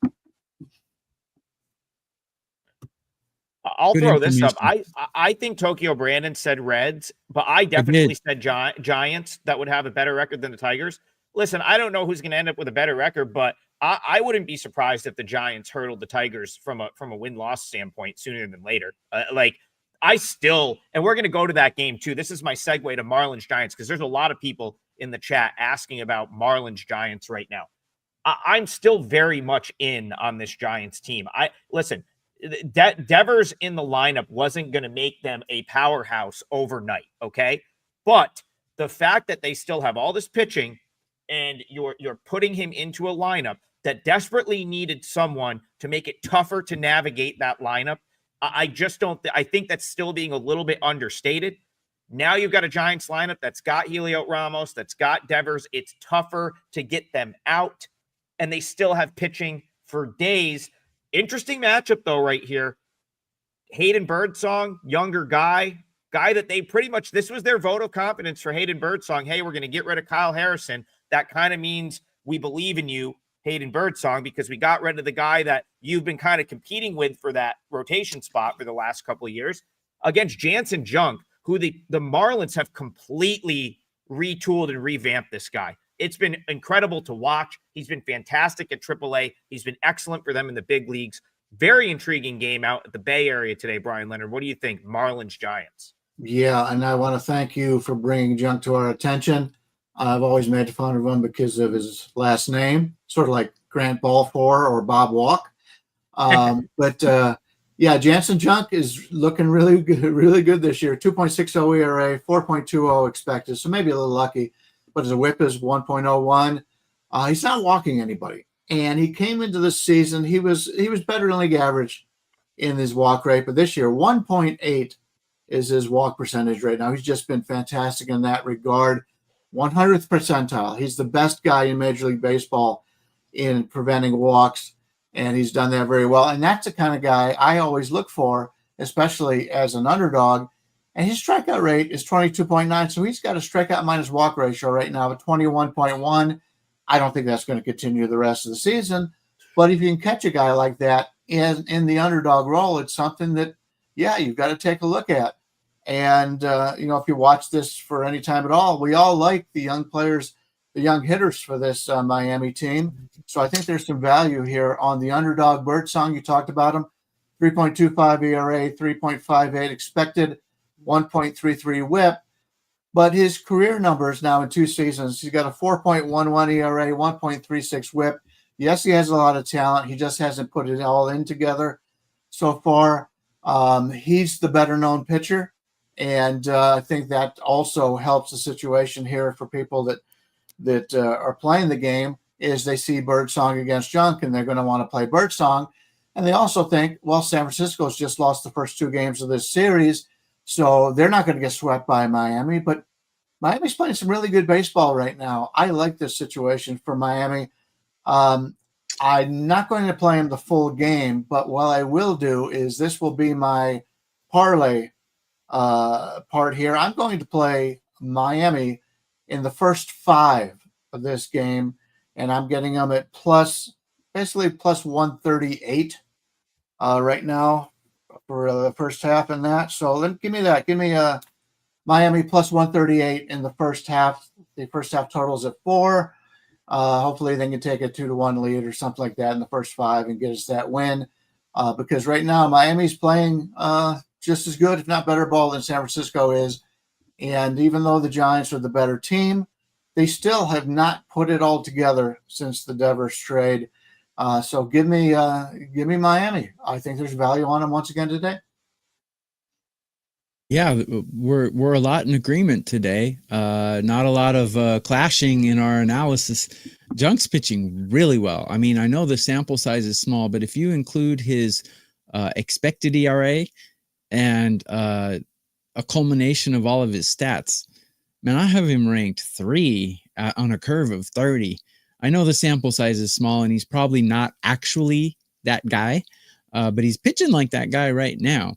I'll throw this up. I think Tokyo Brandon said Reds, but I definitely said Giants that would have a better record than the Tigers. Listen, I don't know who's going to end up with a better record, but I wouldn't be surprised if the Giants hurdled the Tigers from a win-loss standpoint sooner than later. And we're going to go to that game too. This is my segue to Marlins Giants because there's a lot of people in the chat asking about Marlins Giants right now. I'm still very much in on this Giants team. Devers in the lineup wasn't going to make them a powerhouse overnight, okay? But the fact that they still have all this pitching and you're putting him into a lineup that desperately needed someone to make it tougher to navigate that lineup, I just don't I think that's still being a little bit understated. Now you've got a Giants lineup that's got Heliot Ramos, that's got Devers. It's tougher to get them out, and they still have pitching for days. Interesting matchup, though, right here. Hayden Birdsong, younger guy that they pretty much, this was their vote of confidence for Hayden Birdsong. Hey, we're going to get rid of Kyle Harrison. That kind of means we believe in you, Hayden Birdsong, because we got rid of the guy that you've been kind of competing with for that rotation spot for the last couple of years against Jansen Junk, who the Marlins have completely retooled and revamped this guy. It's been incredible to watch. He's been fantastic at AAA. He's been excellent for them in the big leagues. Very intriguing game out at the Bay Area today, Brian Leonard. What do you think? Marlins Giants. Yeah, and I want to thank you for bringing Junk to our attention. I've always made fun of him because of his last name, sort of like Grant Balfour or Bob Walk. Yeah, Jansen Junk is looking really good this year. 2.60 ERA, 4.20 expected, so maybe a little lucky. But his whip is 1.01. He's not walking anybody, and he came into this season. He was better than league average in his walk rate, but this year 1.8 is his walk percentage right now. He's just been fantastic in that regard. 100th percentile. He's the best guy in Major League Baseball in preventing walks, and he's done that very well. And that's the kind of guy I always look for, especially as an underdog. And his strikeout rate is 22.9, so he's got a strikeout minus walk ratio right now of 21.1. I don't think that's going to continue the rest of the season. But if you can catch a guy like that in the underdog role, it's something that, yeah, you've got to take a look at. And, if you watch this for any time at all, we all like the young players, the young hitters for this Miami team. So I think there's some value here on the underdog. Birdsong, you talked about him, 3.25 ERA, 3.58 expected, 1.33 whip. But his career numbers now in 2 seasons, he's got a 4.11 ERA, 1.36 whip. Yes, he has a lot of talent. He just hasn't put it all in together so far. He's the better known pitcher. And I think that also helps the situation here for people that are playing the game is they see Birdsong against Junk, and they're going to want to play Birdsong. And they also think, well, San Francisco's just lost the first 2 games of this series, so they're not going to get swept by Miami. But Miami's playing some really good baseball right now. I like this situation for Miami. I'm not going to play him the full game, but what I will do is this will be my parlay part here. I'm going to play Miami in the first 5 of this game, and I'm getting them at basically plus 138 right now for the first half in that. So give me that. Give me Miami plus 138 in the first half. The first half totals at 4. Hopefully they can take a 2-1 lead or something like that in the first 5 and get us that win. Because right now Miami's playing just as good, if not better ball than San Francisco is. And even though the Giants are the better team, they still have not put it all together since the Devers trade. So give me Miami. I think there's value on them once again today. Yeah, we're a lot in agreement today. Not a lot of clashing in our analysis. Junk's pitching really well. I mean, I know the sample size is small, but if you include his expected ERA and a culmination of all of his stats, man, I have him ranked 3 on a curve of 30. I know the sample size is small, and he's probably not actually that guy, but he's pitching like that guy right now.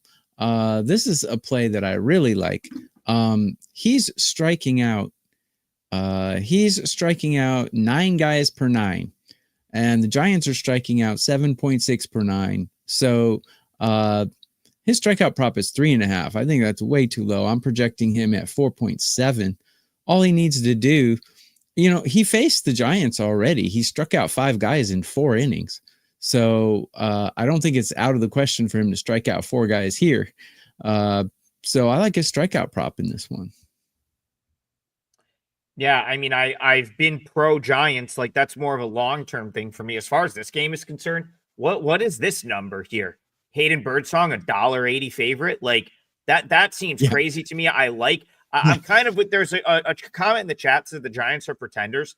This is a play that I really like. He's striking out 9 guys per 9, and the Giants are striking out 7.6 per 9. So his strikeout prop is 3.5. I think that's way too low. I'm projecting him at 4.7. All he needs to do, he faced the Giants already. He struck out 5 guys in 4 innings. So I don't think it's out of the question for him to strike out 4 guys here. So I like his strikeout prop in this one. Yeah, I mean, I've been pro Giants. Like, that's more of a long-term thing for me. As far as this game is concerned, what is this number here? Hayden Birdsong, $1.80 favorite? Like, that seems crazy to me. I'm kind of with, there's a comment in the chat says the Giants are pretenders.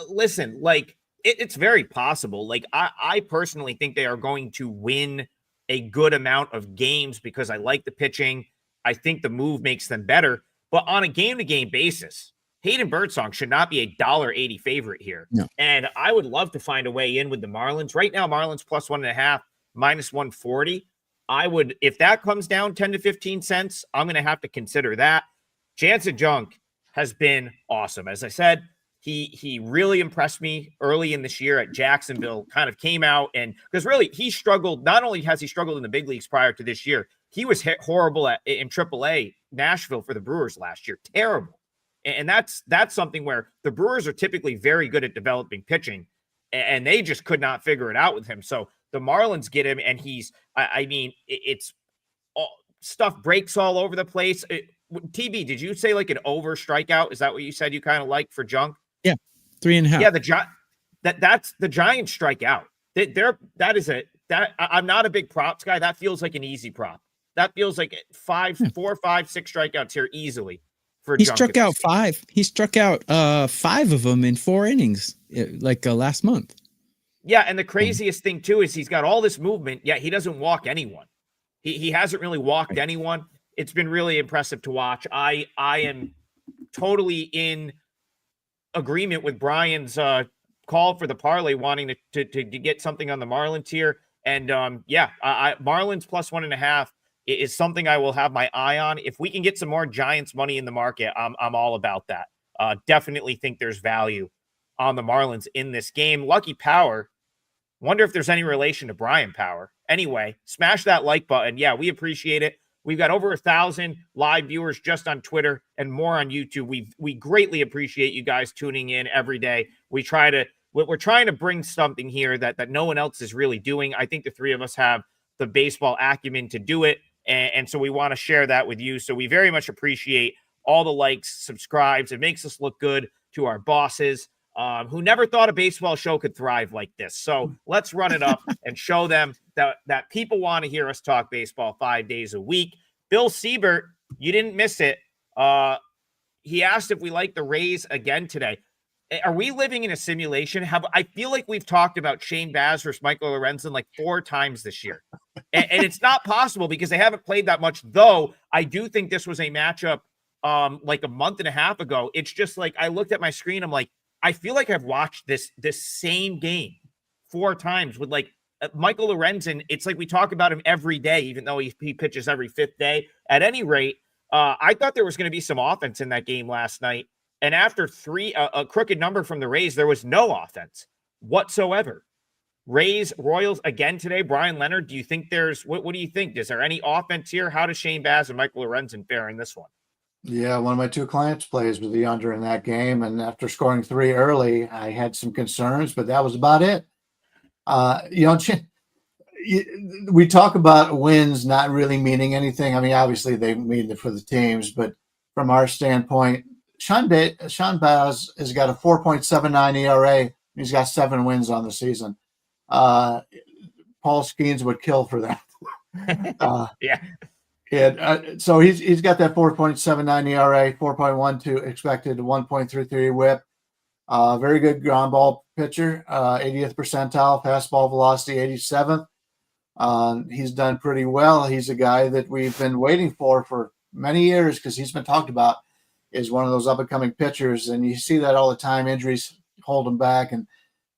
Listen, like, it's very possible. Like, I personally think they are going to win a good amount of games because I like the pitching. I think the move makes them better. But on a game-to-game basis, Hayden Birdsong should not be a $1.80 favorite here. No. And I would love to find a way in with the Marlins. Right now, Marlins plus 1.5, minus 140. I would, if that comes down 10 to 15 cents, I'm going to have to consider that. Jansen Junk has been awesome. As I said, he really impressed me early in this year at Jacksonville, kind of came out, and because really he struggled. Not only has he struggled in the big leagues prior to this year, he was horrible in AAA Nashville for the Brewers last year. Terrible. And that's something where the Brewers are typically very good at developing pitching, and they just could not figure it out with him. So the Marlins get him, and I mean, it's all, stuff breaks all over the place. TB, did you say like an over strikeout? Is that what you said you kind of like for junk? Yeah, 3.5. Yeah, that's the Giants strike out. I'm not a big props guy. That feels like an easy prop. That feels like 4, 5, 6 strikeouts here easily for He junk. struck out 5. He struck out 5 of them in 4 innings, like last month. Yeah, and the craziest thing too is he's got all this movement, yet he doesn't walk anyone. He hasn't really walked anyone. It's been really impressive to watch. I am totally in agreement with Bryan's call for the parlay, wanting to get something on the Marlins here. And Marlins plus 1.5 is something I will have my eye on. If we can get some more Giants money in the market, I'm all about that. Definitely think there's value on the Marlins in this game. Lucky Power. Wonder if there's any relation to Bryan Power. Anyway, smash that like button. Yeah, we appreciate it. We've got over 1,000 live viewers just on Twitter and more on YouTube. We greatly appreciate you guys tuning in every day. We're trying to bring something here that no one else is really doing. I think the three of us have the baseball acumen to do it. And so we want to share that with you. So we very much appreciate all the likes, subscribes. It makes us look good to our bosses, who never thought a baseball show could thrive like this. So let's run it up and show them that people want to hear us talk baseball 5 days a week. Bill Siebert, you didn't miss it. He asked if we like the Rays again today. Are we living in a simulation? I feel like we've talked about Shane Baz versus Michael Lorenzen like 4 times this year. And it's not possible because they haven't played that much, though I do think this was a matchup like a month and a half ago. It's just like I looked at my screen, I'm like, I feel like I've watched this same game 4 times with like Michael Lorenzen. It's like we talk about him every day, even though he pitches every 5th day. At any rate, I thought there was going to be some offense in that game last night. And after a crooked number from the Rays, there was no offense whatsoever. Rays, Royals again today. Brian Leonard, do you think what do you think? Is there any offense here? How does Shane Baz and Michael Lorenzen fare in this one? Yeah, one of my 2 clients plays with the under in that game. And after scoring 3 early, I had some concerns, but that was about it. We talk about wins not really meaning anything. I mean, obviously they mean it for the teams, but from our standpoint, Sean Baz has got a 4.79 ERA. He's got 7 wins on the season. Paul Skeens would kill for that. Yeah. So he's got that 4.79 ERA, 4.12 expected, 1.33 WHIP. Very good ground ball pitcher, 80th percentile, fastball velocity 87th. He's done pretty well. He's a guy that we've been waiting for many years because he's been talked about as one of those up-and-coming pitchers, and you see that all the time. Injuries hold him back, and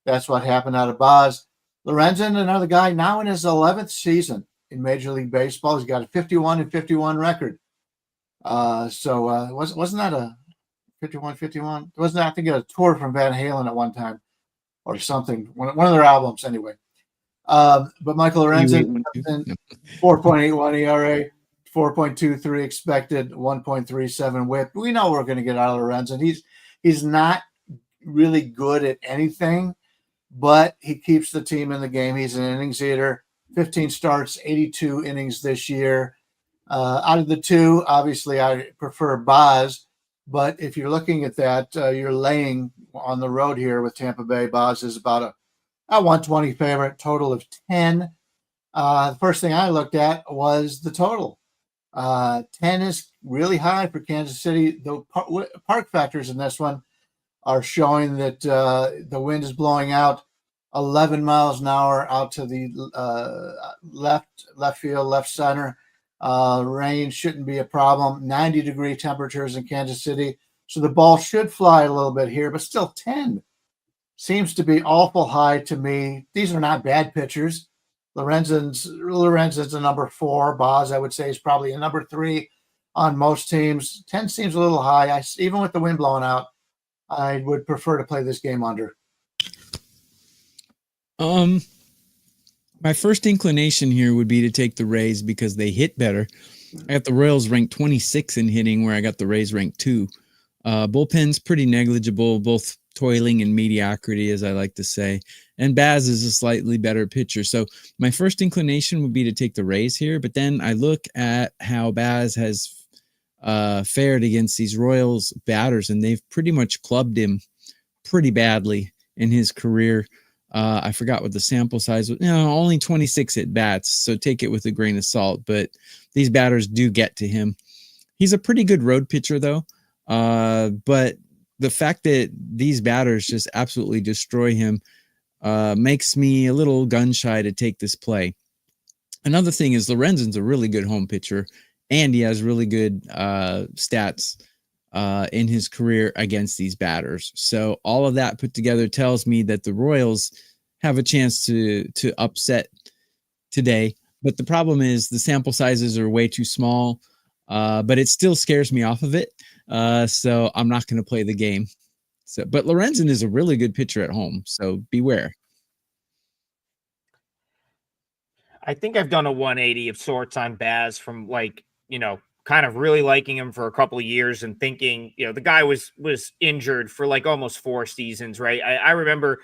that's what happened out of Baz. Lorenzen, another guy now in his 11th season in Major League Baseball. He's got a 51-51 record. Wasn't that a 51-51? Wasn't that, I think, a tour from Van Halen at one time or something? One of their albums, anyway. But Michael Lorenzen, 4.81 ERA, 4.23 expected, 1.37 WHIP. We know we're going to get out of Lorenzen. He's not really good at anything, but he keeps the team in the game. He's an innings eater. 15 starts, 82 innings this year. Out of the 2, obviously, I prefer Baz. But if you're looking at that, you're laying on the road here with Tampa Bay. Baz is about a 120 favorite, total of 10. The first thing I looked at was the total. 10 is really high for Kansas City. The park factors in this one are showing that the wind is blowing out 11 miles an hour out to the left field, left center. Rain shouldn't be a problem. 90-degree temperatures in Kansas City. So the ball should fly a little bit here, but still 10 seems to be awful high to me. These are not bad pitchers. Lorenzen's a number 4. Baz, I would say, is probably a number 3 on most teams. 10 seems a little high. Even with the wind blowing out, I would prefer to play this game under. My first inclination here would be to take the Rays because they hit better. I got the Royals ranked 26 in hitting, where I got the Rays ranked 2. Bullpen's pretty negligible. Both toiling in mediocrity, as I like to say. And Baz is a slightly better pitcher. So my first inclination would be to take the Rays here, but then I look at how Baz has fared against these Royals batters, and they've pretty much clubbed him pretty badly in his career. I forgot what the sample size was. No, only 26 at bats, so take it with a grain of salt. But these batters do get to him. He's a pretty good road pitcher, though. But the fact that these batters just absolutely destroy him makes me a little gun shy to take this play. Another thing is Lorenzen's a really good home pitcher, and he has really good stats in his career against these batters. So all of that put together tells me that the Royals have a chance to upset today. But the problem is the sample sizes are way too small, but it still scares me off of it. So I'm not going to play the game. So, but Lorenzen is a really good pitcher at home, so beware. I think I've done a 180 of sorts on Baz from kind of really liking him for a couple of years and thinking, the guy was injured for like almost 4 seasons, right? I remember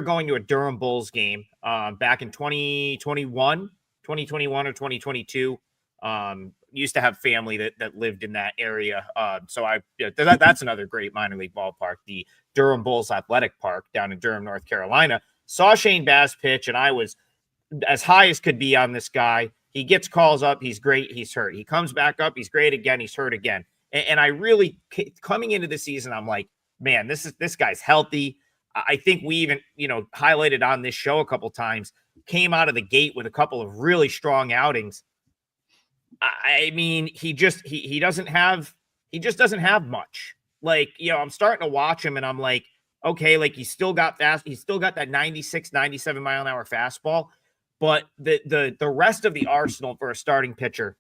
going to a Durham Bulls game back in 2021 or 2022. Used to have family that lived in that area. So that's another great minor league ballpark, the Durham Bulls Athletic Park down in Durham, North Carolina. Saw Shane Baz pitch, and I was as high as could be on this guy. He gets calls up. He's great. He's hurt. He comes back up. He's great again. He's hurt again. And I really, coming into the season, I'm like, man, this guy's healthy. I think we even, highlighted on this show a couple times, came out of the gate with a couple of really strong outings. I mean, he just doesn't have much. Like, I'm starting to watch him and I'm like, okay, like he's still got fast. He's still got that 96, 97 mile an hour fastball. But the rest of the arsenal for a starting pitcher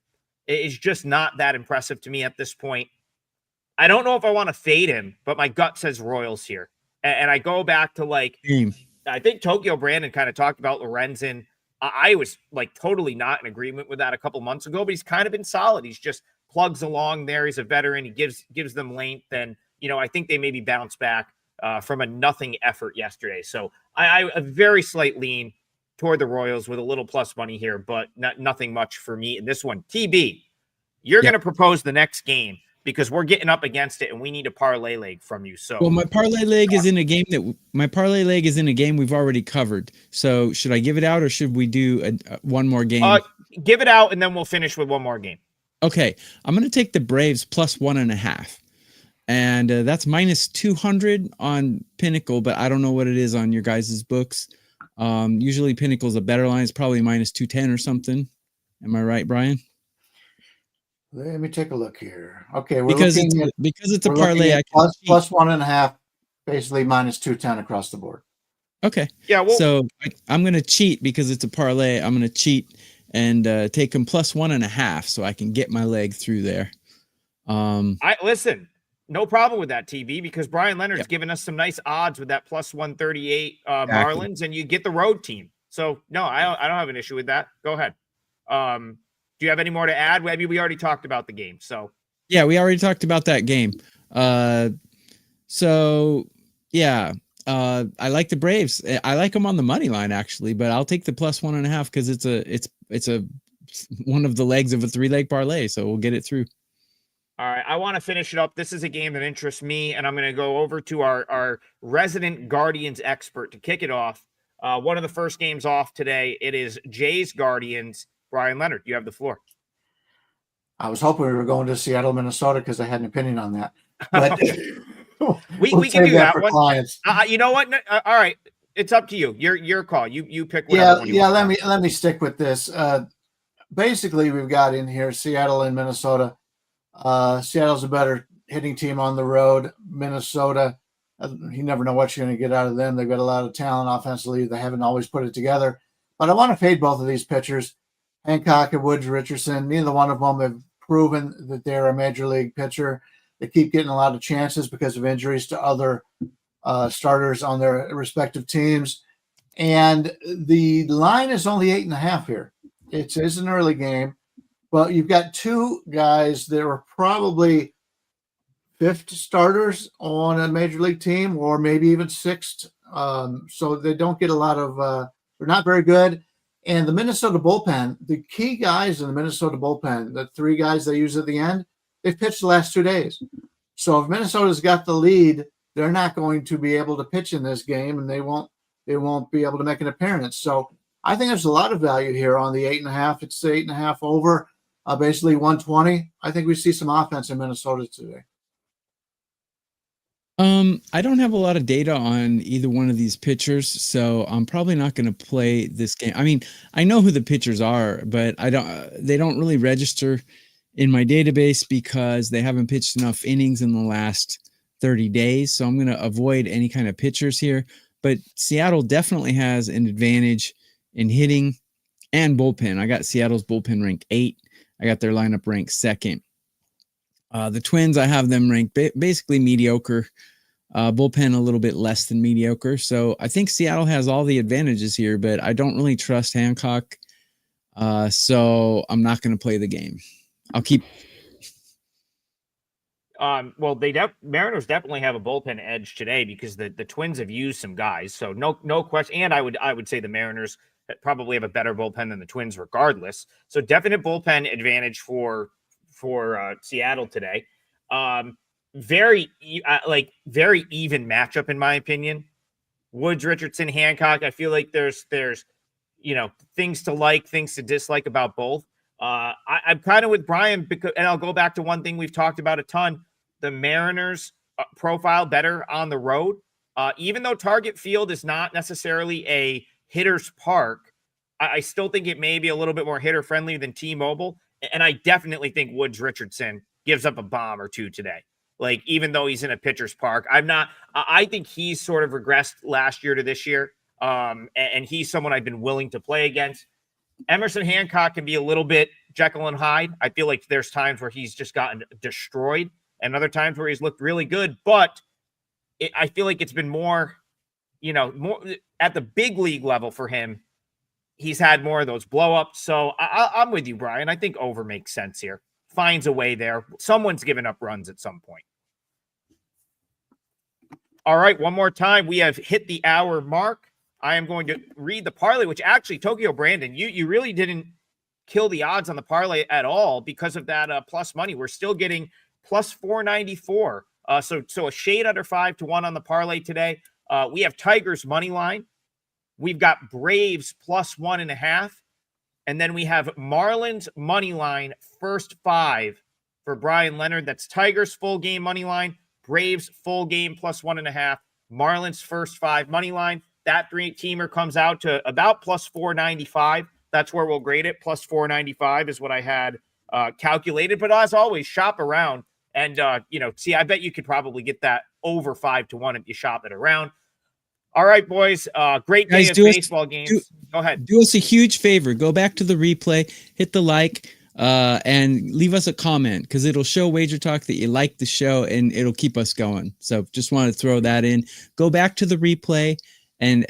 is just not that impressive to me at this point. I don't know if I want to fade him, but my gut says Royals here. And I go back to I think Tokyo Brandon kind of talked about Lorenzen. I was like totally not in agreement with that a couple months ago, but he's kind of been solid. He's just plugs along there. He's a veteran. He gives them length. And, I think they maybe bounce back from a nothing effort yesterday. So I a very slight lean toward the Royals with a little plus money here, but nothing much for me in this one. TB, you're going to propose the next game because we're getting up against it and we need a parlay leg from you. So, well, my parlay leg is in a game we've already covered. So should I give it out or should we do one more game? Give it out and then we'll finish with one more game. Okay. I'm going to take the Braves plus 1.5. And that's minus 200 on Pinnacle, but I don't know what it is on your guys' books. Usually Pinnacle's a better line. It's probably minus 210 or something. Am I right, Brian? Let me take a look here. Okay, because it's a parlay. I plus 1.5, basically minus 210 across the board. Okay. Yeah. Well, so I'm going to cheat because it's a parlay. I'm going to cheat and take them plus 1.5 so I can get my leg through there. I listen. No problem with that, TV, because Brian Leonard's given us some nice odds with that plus 138 Marlins, and you get the road team. So no, I don't have an issue with that. Go ahead. Do you have any more to add? Maybe we already talked about the game. So yeah, we already talked about that game. So yeah, I like the Braves. I like them on the money line actually, but I'll take the plus 1.5 because it's a one of the legs of a 3-leg parlay. So we'll get it through. All right, I want to finish it up. This is a game that interests me, and I'm going to go over to our resident Guardians expert to kick it off. One of the first games off today, it is Jays Guardians. Brian Leonard, you have the floor. I was hoping we were going to Seattle, Minnesota, because I had an opinion on that. But we can do that for one. Clients. You know what? All right, it's up to you. Your call. You pick whatever. One you want. Let me stick with this. Basically, we've got in here Seattle and Minnesota. Seattle's a better hitting team on the road. Minnesota, you never know what you're going to get out of them. They've got a lot of talent offensively. They haven't always put it together. But I want to fade both of these pitchers, Hancock and Woods Richardson. Neither one of them have proven that they're a major league pitcher. They keep getting a lot of chances because of injuries to other starters on their respective teams. And the line is only 8.5 here. It is an early game. Well, you've got two guys that are probably fifth starters on a major league team, or maybe even sixth. So they don't get a lot of. They're not very good. And the Minnesota bullpen, the key guys in the Minnesota bullpen, the three guys they use at the end, they've pitched the last 2 days. So if Minnesota's got the lead, they're not going to be able to pitch in this game, and they won't be able to make an appearance. So I think there's a lot of value here on the 8.5. It's 8.5 over, basically 120. I think we see some offense in Minnesota today. I don't have a lot of data on either one of these pitchers, so I'm probably not going to play this game. I mean, I know who the pitchers are, but they don't really register in my database because they haven't pitched enough innings in the last 30 days. So I'm going to avoid any kind of pitchers here, but Seattle definitely has an advantage in hitting and bullpen. I got Seattle's bullpen ranked 8. I got their lineup ranked 2nd. The Twins, I have them ranked basically mediocre. Bullpen a little bit less than mediocre. So I think Seattle has all the advantages here, but I don't really trust Hancock. So I'm not going to play the game. I'll keep. Well, Mariners definitely have a bullpen edge today because the Twins have used some guys. So no question. And I would say the Mariners probably have a better bullpen than the Twins regardless. So definite bullpen advantage for Seattle today. Very even matchup in my opinion. Woods, Richardson, Hancock. I feel like there's things to like, things to dislike about both. I'm kind of with Bryan because, and I'll go back to one thing we've talked about a ton. The Mariners profile better on the road. Even though Target Field is not necessarily a hitter's park, I still think it may be a little bit more hitter friendly than T-Mobile. And I definitely think Woods Richardson gives up a bomb or two today. Like, even though he's in a pitcher's park, I think he's sort of regressed last year to this year. And he's someone I've been willing to play against. Emerson Hancock can be a little bit Jekyll and Hyde. I feel like there's times where he's just gotten destroyed and other times where he's looked really good. But I feel like it's been more at the big league level for him. He's had more of those blow-ups. So I'm with you, Bryan. I think over makes sense here. Finds a way there. Someone's given up runs at some point. All right, one more time. We have hit the hour mark. I am going to read the parlay, which actually, Tokyo Brandon, you really didn't kill the odds on the parlay at all because of that plus money. We're still getting plus 494. So a shade under 5-1 on the parlay today. We have Tigers money line. We've got Braves plus 1.5. And then we have Marlins money line first 5 for Bryan Leonard. That's Tigers full game money line, Braves full game plus 1.5, Marlins first 5 money line. That 3-teamer comes out to about plus 495. That's where we'll grade it. Plus 495 is what I had calculated. But as always, shop around and see. I bet you could probably get that over 5-1 if you shop it around. All right, boys. Great day of baseball games. Go ahead. Do us a huge favor. Go back to the replay, hit the like, and leave us a comment because it'll show Wager Talk that you like the show and it'll keep us going. So just wanted to throw that in. Go back to the replay and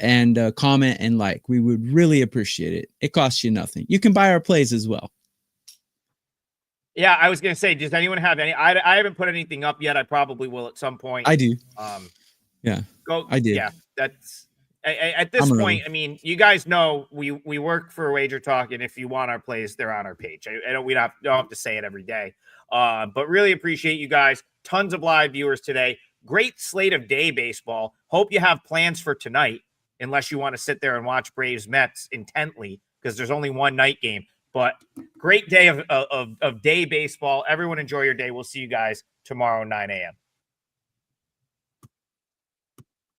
comment and like. We would really appreciate it. It costs you nothing. You can buy our plays as well. Yeah, I was going to say, does anyone have any? I haven't put anything up yet. I probably will at some point. I do. Yeah. I did. Yeah, that's at this point. I mean, you guys know we work for Wager Talk, and if you want our plays, they're on our page. We don't have to say it every day. But really appreciate you guys. Tons of live viewers today. Great slate of day baseball. Hope you have plans for tonight, unless you want to sit there and watch Braves Mets intently, because there's only one night game. But great day of day baseball. Everyone enjoy your day. We'll see you guys tomorrow, 9 a.m.